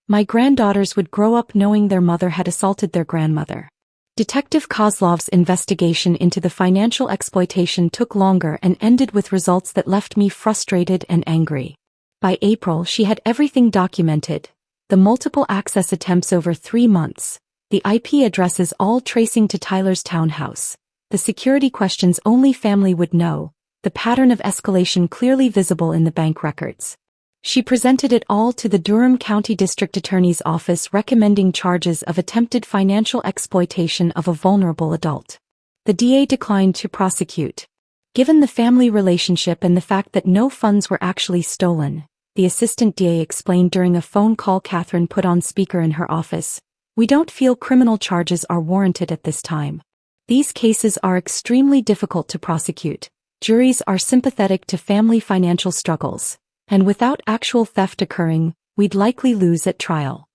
My granddaughters would grow up knowing their mother had assaulted their grandmother. Detective Kozlov's investigation into the financial exploitation took longer and ended with results that left me frustrated and angry. By April, she had everything documented. The multiple access attempts over 3 months, the IP addresses all tracing to Tyler's townhouse, the security questions only family would know, the pattern of escalation clearly visible in the bank records. She presented it all to the Durham County District Attorney's Office recommending charges of attempted financial exploitation of a vulnerable adult. The DA declined to prosecute. Given the family relationship and the fact that no funds were actually stolen, the assistant DA explained during a phone call Catherine put on speaker in her office, "We don't feel criminal charges are warranted at this time. These cases are extremely difficult to prosecute. Juries are sympathetic to family financial struggles, and without actual theft occurring, we'd likely lose at trial."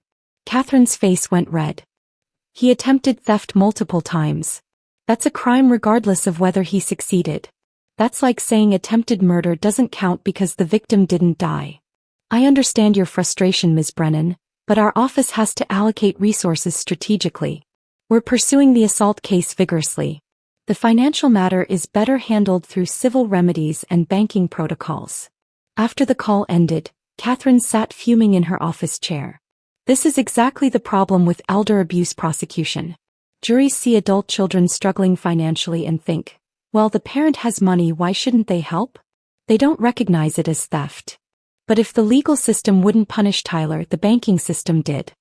Catherine's face went red. He attempted theft multiple times. That's a crime regardless of whether he succeeded. That's like saying attempted murder doesn't count because the victim didn't die. I understand your frustration, Ms. Brennan, but our office has to allocate resources strategically. We're pursuing the assault case vigorously. The financial matter is better handled through civil remedies and banking protocols. After the call ended, Catherine sat fuming in her office chair. This is exactly the problem with elder abuse prosecution. Juries see adult children struggling financially and think, well, the parent has money, why shouldn't they help? They don't recognize it as theft. But if the legal system wouldn't punish Tyler, the banking system did.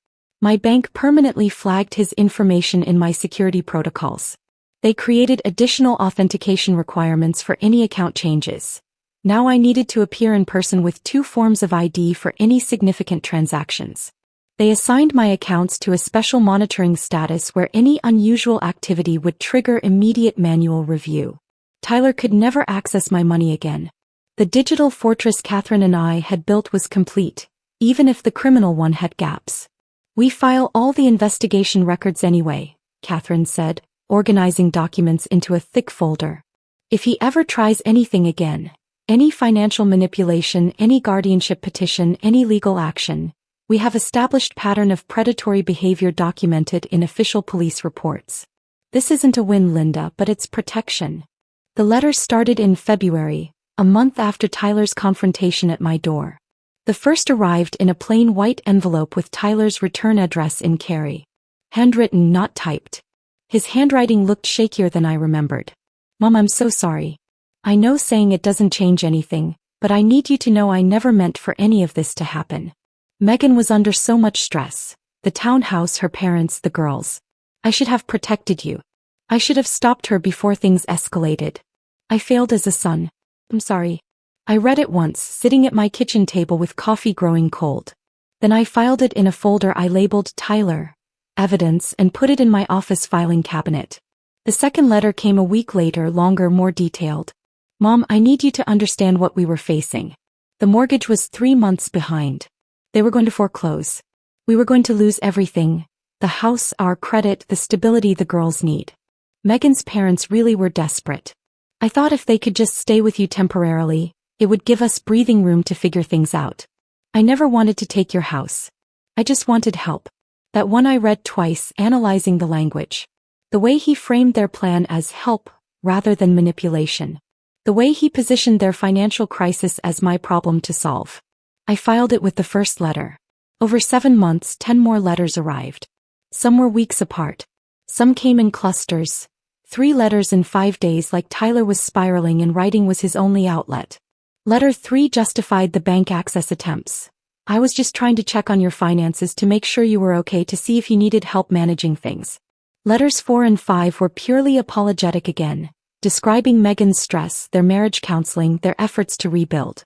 My bank permanently flagged his information in my security protocols. They created additional authentication requirements for any account changes. Now I needed to appear in person with 2 forms of ID for any significant transactions. They assigned my accounts to a special monitoring status where any unusual activity would trigger immediate manual review. Tyler could never access my money again. The digital fortress Catherine and I had built was complete, even if the criminal one had gaps. We file all the investigation records anyway, Catherine said, organizing documents into a thick folder. If he ever tries anything again, Any financial manipulation, any guardianship petition, any legal action. We have established pattern of predatory behavior documented in official police reports. This isn't a win, Linda, but it's protection. The letter started in February, a month after Tyler's confrontation at my door. The first arrived in a plain white envelope with Tyler's return address in Cary. Handwritten, not typed. His handwriting looked shakier than I remembered. Mom, I'm so sorry. I know saying it doesn't change anything, but I need you to know I never meant for any of this to happen. Megan was under so much stress. The townhouse, her parents, the girls. I should have protected you. I should have stopped her before things escalated. I failed as a son. I'm sorry. I read it once, sitting at my kitchen table with coffee growing cold. Then I filed it in a folder I labeled Tyler, Evidence, and put it in my office filing cabinet. The second letter came a week later, longer, more detailed. Mom, I need you to understand what we were facing. The mortgage was 3 months behind. They were going to foreclose. We were going to lose everything. The house, our credit, the stability the girls need. Megan's parents really were desperate. I thought if they could just stay with you temporarily, it would give us breathing room to figure things out. I never wanted to take your house. I just wanted help. That one I read twice, analyzing the language. The way he framed their plan as help, rather than manipulation. The way he positioned their financial crisis as my problem to solve. I filed it with the first letter. Over 7 months, 10 more letters arrived. Some were weeks apart. Some came in clusters. 3 letters in 5 days, like Tyler was spiraling and writing was his only outlet. Letter 3 justified the bank access attempts. I was just trying to check on your finances to make sure you were okay, to see if you needed help managing things. Letters 4 and 5 were purely apologetic again, describing Megan's stress, their marriage counseling, their efforts to rebuild.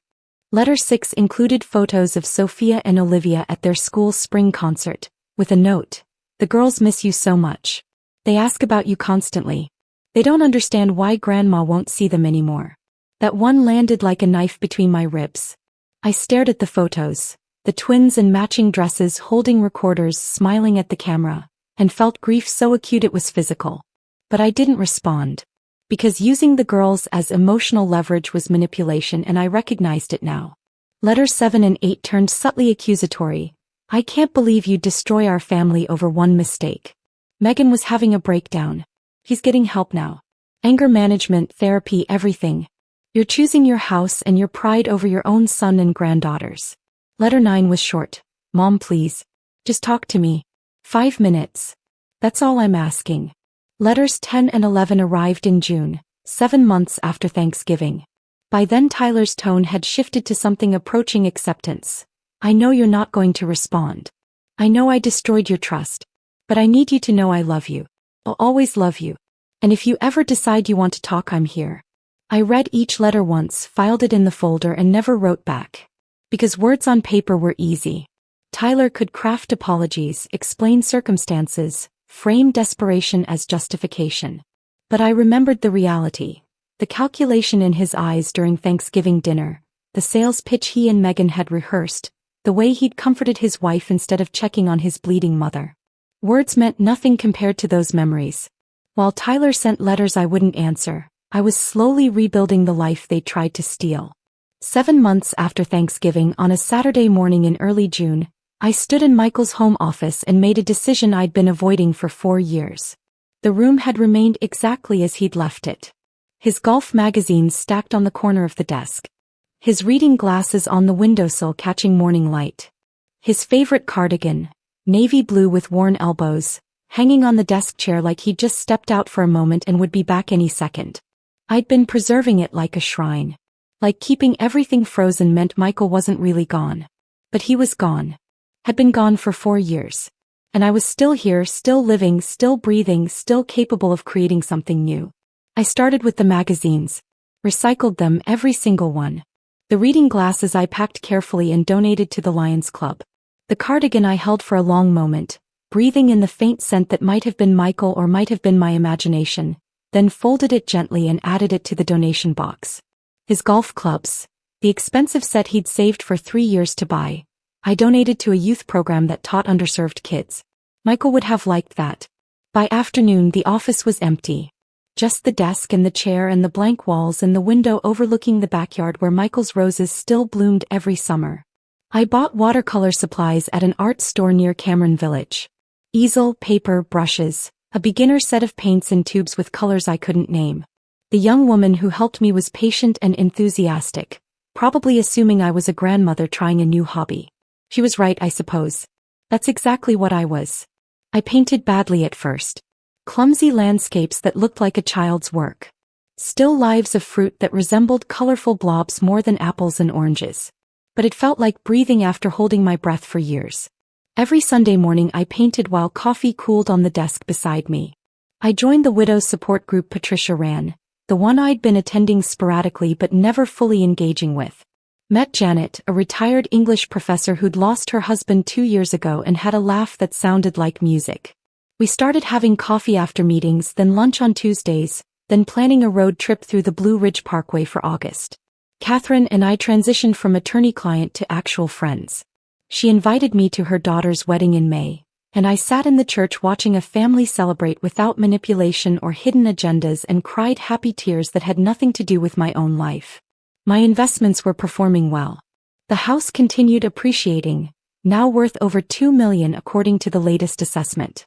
Letter 6 included photos of Sophia and Olivia at their school's spring concert, with a note. The girls miss you so much. They ask about you constantly. They don't understand why Grandma won't see them anymore. That one landed like a knife between my ribs. I stared at the photos, the twins in matching dresses holding recorders, smiling at the camera, and felt grief so acute it was physical. But I didn't respond. Because using the girls as emotional leverage was manipulation, and I recognized it now. Letters 7 and 8 turned subtly accusatory. I can't believe you'd destroy our family over one mistake. Megan was having a breakdown. He's getting help now. Anger management, therapy, everything. You're choosing your house and your pride over your own son and granddaughters. Letter 9 was short. Mom, please. Just talk to me. 5 minutes. That's all I'm asking. Letters 10 and 11 arrived in June, 7 months after Thanksgiving. By then Tyler's tone had shifted to something approaching acceptance. I know you're not going to respond. I know I destroyed your trust. But I need you to know I love you. I'll always love you. And if you ever decide you want to talk, I'm here. I read each letter once, filed it in the folder, and never wrote back. Because words on paper were easy. Tyler could craft apologies, explain circumstances, frame desperation as justification. But I remembered the reality. The calculation in his eyes during Thanksgiving dinner, the sales pitch he and Megan had rehearsed, the way he'd comforted his wife instead of checking on his bleeding mother. Words meant nothing compared to those memories. While Tyler sent letters I wouldn't answer, I was slowly rebuilding the life they tried to steal. 7 months after Thanksgiving, on a Saturday morning in early June, I stood in Michael's home office and made a decision I'd been avoiding for 4 years. The room had remained exactly as he'd left it. His golf magazines stacked on the corner of the desk. His reading glasses on the windowsill catching morning light. His favorite cardigan, navy blue with worn elbows, hanging on the desk chair like he'd just stepped out for a moment and would be back any second. I'd been preserving it like a shrine. Like keeping everything frozen meant Michael wasn't really gone. But he was gone. Had been gone for 4 years. And I was still here, still living, still breathing, still capable of creating something new. I started with the magazines. Recycled them, every single one. The reading glasses I packed carefully and donated to the Lions Club. The cardigan I held for a long moment, breathing in the faint scent that might have been Michael or might have been my imagination, then folded it gently and added it to the donation box. His golf clubs, the expensive set he'd saved for 3 years to buy, I donated to a youth program that taught underserved kids. Michael would have liked that. By afternoon the office was empty. Just the desk and the chair and the blank walls and the window overlooking the backyard where Michael's roses still bloomed every summer. I bought watercolor supplies at an art store near Cameron Village. Easel, paper, brushes, a beginner set of paints and tubes with colors I couldn't name. The young woman who helped me was patient and enthusiastic, probably assuming I was a grandmother trying a new hobby. She was right, I suppose. That's exactly what I was. I painted badly at first. Clumsy landscapes that looked like a child's work. Still lives of fruit that resembled colorful blobs more than apples and oranges. But it felt like breathing after holding my breath for years. Every Sunday morning I painted while coffee cooled on the desk beside me. I joined the widows support group Patricia ran, the one I'd been attending sporadically but never fully engaging with. Met Janet, a retired English professor who'd lost her husband 2 years ago and had a laugh that sounded like music. We started having coffee after meetings, then lunch on Tuesdays, then planning a road trip through the Blue Ridge Parkway for August. Catherine and I transitioned from attorney-client to actual friends. She invited me to her daughter's wedding in May, and I sat in the church watching a family celebrate without manipulation or hidden agendas and cried happy tears that had nothing to do with my own life. My investments were performing well. The house continued appreciating, now worth over $2 million according to the latest assessment.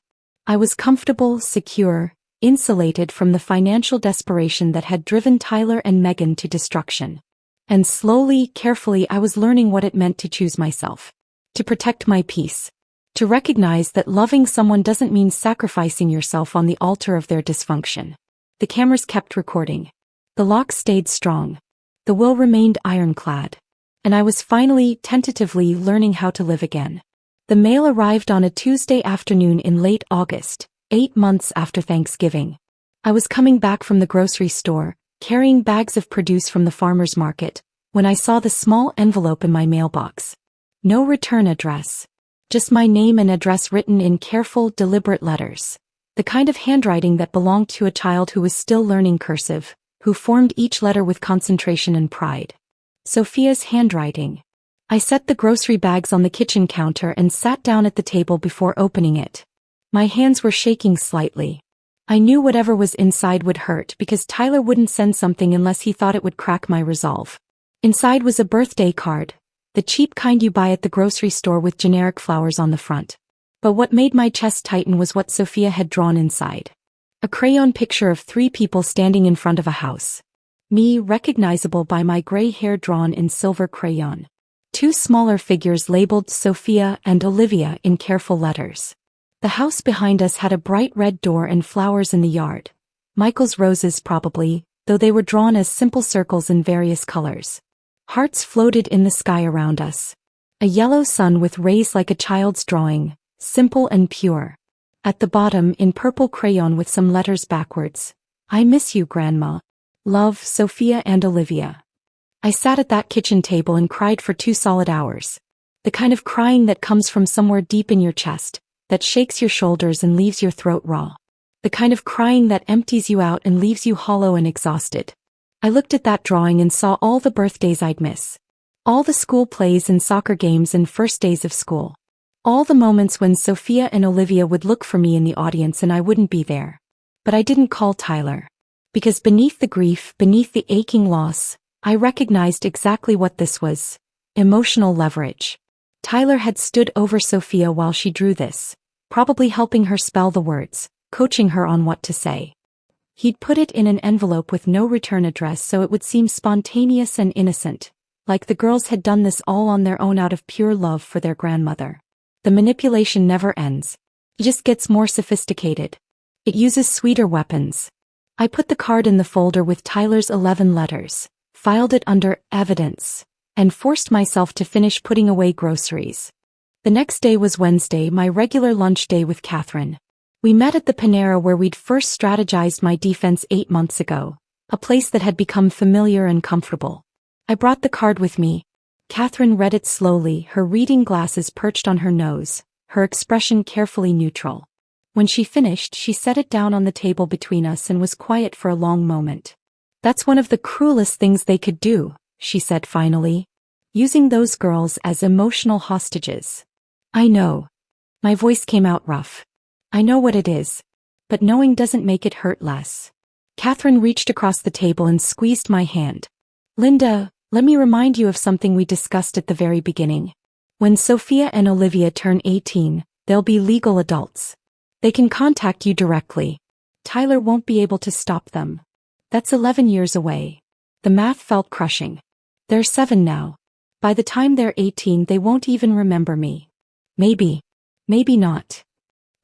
I was comfortable, secure, insulated from the financial desperation that had driven Tyler and Megan to destruction. And slowly, carefully I was learning what it meant to choose myself. To protect my peace. To recognize that loving someone doesn't mean sacrificing yourself on the altar of their dysfunction. The cameras kept recording. The lock stayed strong. The will remained ironclad. And I was finally, tentatively learning how to live again. The mail arrived on a Tuesday afternoon in late August, 8 months after Thanksgiving. I was coming back from the grocery store, carrying bags of produce from the farmer's market, when I saw the small envelope in my mailbox. No return address. Just my name and address written in careful, deliberate letters. The kind of handwriting that belonged to a child who was still learning cursive, who formed each letter with concentration and pride. Sophia's handwriting. I set the grocery bags on the kitchen counter and sat down at the table before opening it. My hands were shaking slightly. I knew whatever was inside would hurt because Tyler wouldn't send something unless he thought it would crack my resolve. Inside was a birthday card, the cheap kind you buy at the grocery store with generic flowers on the front. But what made my chest tighten was what Sophia had drawn inside. A crayon picture of 3 people standing in front of a house. Me, recognizable by my gray hair drawn in silver crayon. 2 smaller figures labeled Sophia and Olivia in careful letters. The house behind us had a bright red door and flowers in the yard. Michael's roses probably, though they were drawn as simple circles in various colors. Hearts floated in the sky around us. A yellow sun with rays like a child's drawing, simple and pure. At the bottom, in purple crayon with some letters backwards, I miss you, Grandma. Love, Sophia and Olivia. I sat at that kitchen table and cried for 2 solid hours. The kind of crying that comes from somewhere deep in your chest, that shakes your shoulders and leaves your throat raw. The kind of crying that empties you out and leaves you hollow and exhausted. I looked at that drawing and saw all the birthdays I'd miss. All the school plays and soccer games and first days of school. All the moments when Sophia and Olivia would look for me in the audience and I wouldn't be there. But I didn't call Tyler. Because beneath the grief, beneath the aching loss, I recognized exactly what this was. Emotional leverage. Tyler had stood over Sophia while she drew this, probably helping her spell the words, coaching her on what to say. He'd put it in an envelope with no return address so it would seem spontaneous and innocent, like the girls had done this all on their own out of pure love for their grandmother. The manipulation never ends. It just gets more sophisticated. It uses sweeter weapons. I put the card in the folder with Tyler's 11 letters, filed it under evidence, and forced myself to finish putting away groceries. The next day was Wednesday, my regular lunch day with Catherine. We met at the Panera where we'd first strategized my defense 8 months ago, a place that had become familiar and comfortable. I brought the card with me. Catherine read it slowly, her reading glasses perched on her nose, her expression carefully neutral. When she finished, she set it down on the table between us and was quiet for a long moment. "That's one of the cruelest things they could do," she said finally. "Using those girls as emotional hostages." "I know." My voice came out rough. "I know what it is. But knowing doesn't make it hurt less." Catherine reached across the table and squeezed my hand. Linda, let me remind you of something we discussed at the very beginning. When Sophia and Olivia turn 18, they'll be legal adults. They can contact you directly. Tyler won't be able to stop them. That's 11 years away. The math felt crushing. They're 7 now. By the time they're 18, they won't even remember me. Maybe. Maybe not.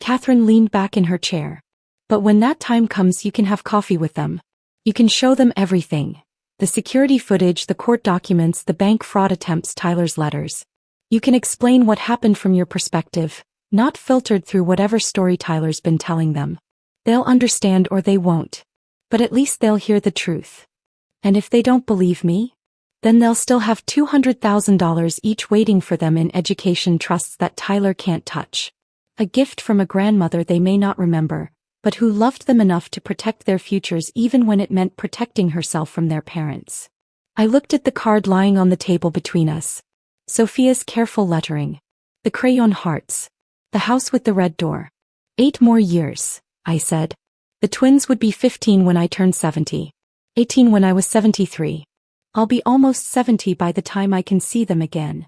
Catherine leaned back in her chair. But when that time comes, you can have coffee with them. You can show them everything. The security footage, the court documents, the bank fraud attempts, Tyler's letters. You can explain what happened from your perspective, not filtered through whatever story Tyler's been telling them. They'll understand or they won't. But at least they'll hear the truth. And if they don't believe me, then they'll still have $200,000 each waiting for them in education trusts that Tyler can't touch. A gift from a grandmother they may not remember, but who loved them enough to protect their futures even when it meant protecting herself from their parents. I looked at the card lying on the table between us. Sophia's careful lettering. The crayon hearts. The house with the red door. 8 more years, I said. The twins would be 15 when I turned 70. 18 when I was 73. I'll be almost 70 by the time I can see them again.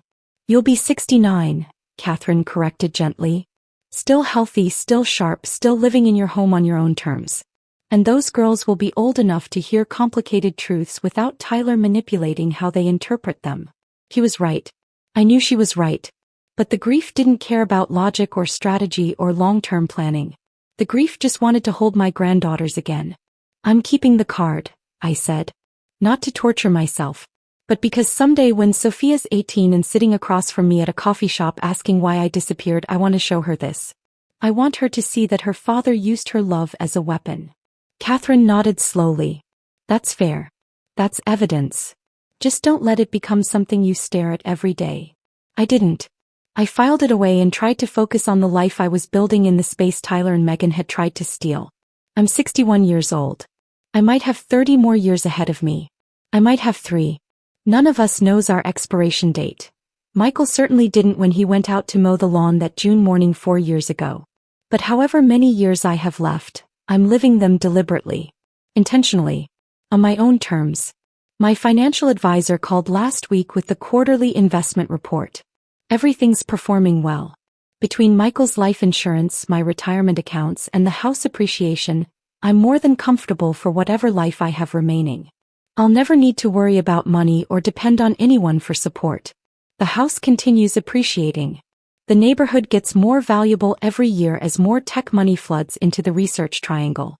You'll be 69, Catherine corrected gently. Still healthy, still sharp, still living in your home on your own terms. And those girls will be old enough to hear complicated truths without Tyler manipulating how they interpret them. He was right. I knew she was right. But the grief didn't care about logic or strategy or long-term planning. The grief just wanted to hold my granddaughters again. I'm keeping the card, I said. Not to torture myself, but because someday when Sophia's 18 and sitting across from me at a coffee shop asking why I disappeared, I want to show her this. I want her to see that her father used her love as a weapon. Catherine nodded slowly. That's fair. That's evidence. Just don't let it become something you stare at every day. I didn't. I filed it away and tried to focus on the life I was building in the space Tyler and Megan had tried to steal. I'm 61 years old. I might have 30 more years ahead of me. I might have 3. None of us knows our expiration date. Michael certainly didn't when he went out to mow the lawn that June morning 4 years ago. But however many years I have left, I'm living them deliberately. Intentionally. On my own terms. My financial advisor called last week with the quarterly investment report. Everything's performing well. Between Michael's life insurance, my retirement accounts, and the house appreciation, I'm more than comfortable for whatever life I have remaining. I'll never need to worry about money or depend on anyone for support. The house continues appreciating. The neighborhood gets more valuable every year as more tech money floods into the Research Triangle.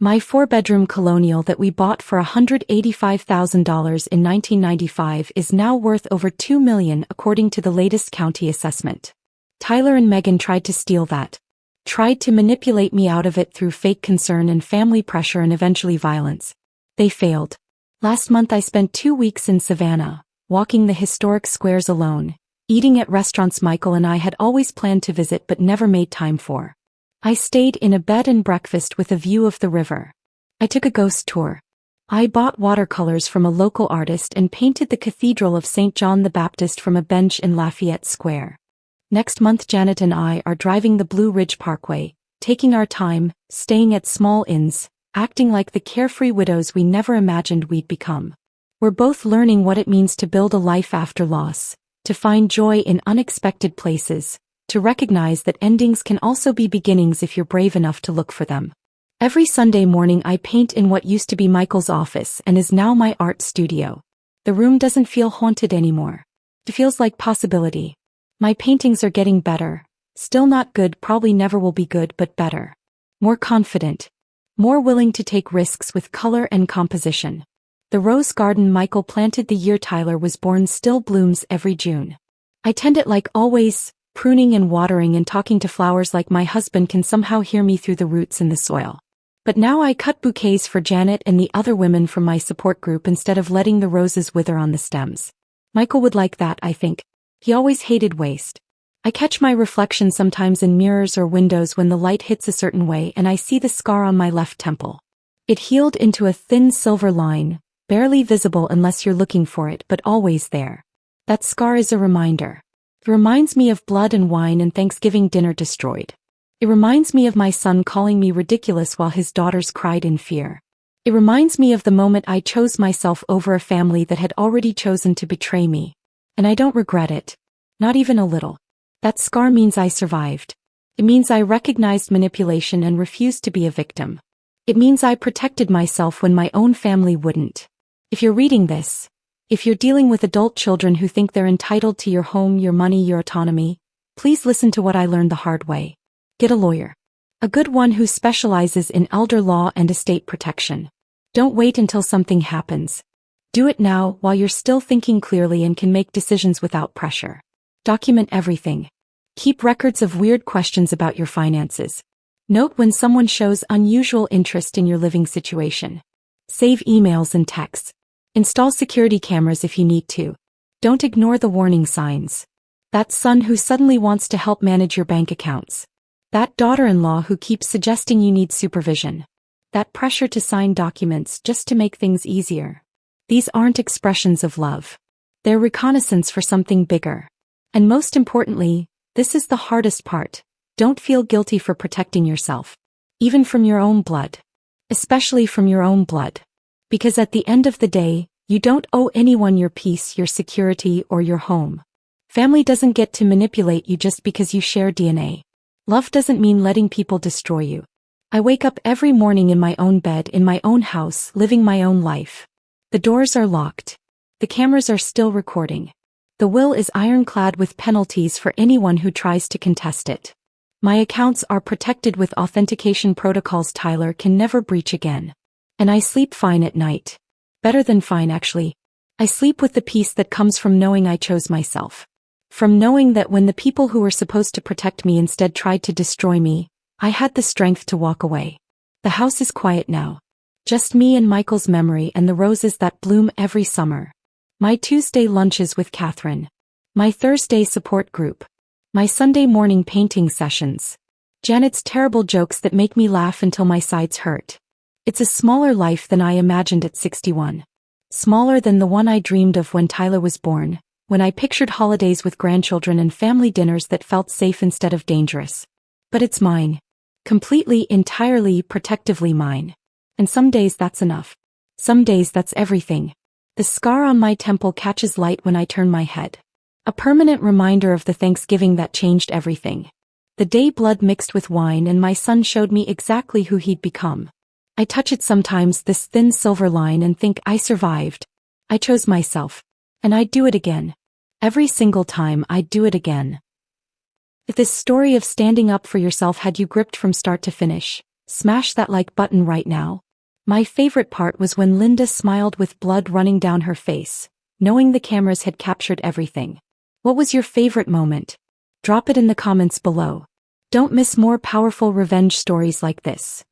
My 4-bedroom colonial that we bought for $185,000 in 1995 is now worth over $2 million according to the latest county assessment. Tyler and Megan tried to steal that. Tried to manipulate me out of it through fake concern and family pressure and eventually violence. They failed. Last month I spent 2 weeks in Savannah, walking the historic squares alone, eating at restaurants Michael and I had always planned to visit but never made time for. I stayed in a bed and breakfast with a view of the river. I took a ghost tour. I bought watercolors from a local artist and painted the Cathedral of St. John the Baptist from a bench in Lafayette Square. Next month Janet and I are driving the Blue Ridge Parkway, taking our time, staying at small inns, acting like the carefree widows we never imagined we'd become. We're both learning what it means to build a life after loss, to find joy in unexpected places, to recognize that endings can also be beginnings if you're brave enough to look for them. Every Sunday morning I paint in what used to be Michael's office and is now my art studio. The room doesn't feel haunted anymore. It feels like possibility. My paintings are getting better. Still not good, probably never will be good, but better. More confident. More willing to take risks with color and composition. The rose garden Michael planted the year Tyler was born still blooms every June. I tend it like always, pruning and watering and talking to flowers like my husband can somehow hear me through the roots in the soil. But now I cut bouquets for Janet and the other women from my support group instead of letting the roses wither on the stems. Michael would like that, I think. He always hated waste. I catch my reflection sometimes in mirrors or windows when the light hits a certain way and I see the scar on my left temple. It healed into a thin silver line, barely visible unless you're looking for it, but always there. That scar is a reminder. It reminds me of blood and wine and Thanksgiving dinner destroyed. It reminds me of my son calling me ridiculous while his daughters cried in fear. It reminds me of the moment I chose myself over a family that had already chosen to betray me. And I don't regret it. Not even a little. That scar means I survived. It means I recognized manipulation and refused to be a victim. It means I protected myself when my own family wouldn't. If you're reading this, if you're dealing with adult children who think they're entitled to your home, your money, your autonomy, please listen to what I learned the hard way. Get a lawyer. A good one who specializes in elder law and estate protection. Don't wait until something happens. Do it now while you're still thinking clearly and can make decisions without pressure. Document everything. Keep records of weird questions about your finances. Note when someone shows unusual interest in your living situation. Save emails and texts. Install security cameras if you need to. Don't ignore the warning signs. That son who suddenly wants to help manage your bank accounts. That daughter-in-law who keeps suggesting you need supervision. That pressure to sign documents just to make things easier. These aren't expressions of love. They're reconnaissance for something bigger. And most importantly, this is the hardest part. Don't feel guilty for protecting yourself. Even from your own blood. Especially from your own blood. Because at the end of the day, you don't owe anyone your peace, your security, or your home. Family doesn't get to manipulate you just because you share DNA. Love doesn't mean letting people destroy you. I wake up every morning in my own bed, in my own house, living my own life. The doors are locked. The cameras are still recording. The will is ironclad with penalties for anyone who tries to contest it. My accounts are protected with authentication protocols Tyler can never breach again. And I sleep fine at night. Better than fine, actually. I sleep with the peace that comes from knowing I chose myself. From knowing that when the people who were supposed to protect me instead tried to destroy me, I had the strength to walk away. The house is quiet now. Just me and Michael's memory and the roses that bloom every summer. My Tuesday lunches with Catherine. My Thursday support group. My Sunday morning painting sessions. Janet's terrible jokes that make me laugh until my sides hurt. It's a smaller life than I imagined at 61. Smaller than the one I dreamed of when Tyler was born, when I pictured holidays with grandchildren and family dinners that felt safe instead of dangerous. But it's mine. Completely, entirely, protectively mine. And some days that's enough. Some days that's everything. The scar on my temple catches light when I turn my head. A permanent reminder of the Thanksgiving that changed everything. The day blood mixed with wine and my son showed me exactly who he'd become. I touch it sometimes, this thin silver line, and think I survived. I chose myself. And I'd do it again. Every single time I'd do it again. If this story of standing up for yourself had you gripped from start to finish, smash that like button right now. My favorite part was when Linda smiled with blood running down her face, knowing the cameras had captured everything. What was your favorite moment? Drop it in the comments below. Don't miss more powerful revenge stories like this.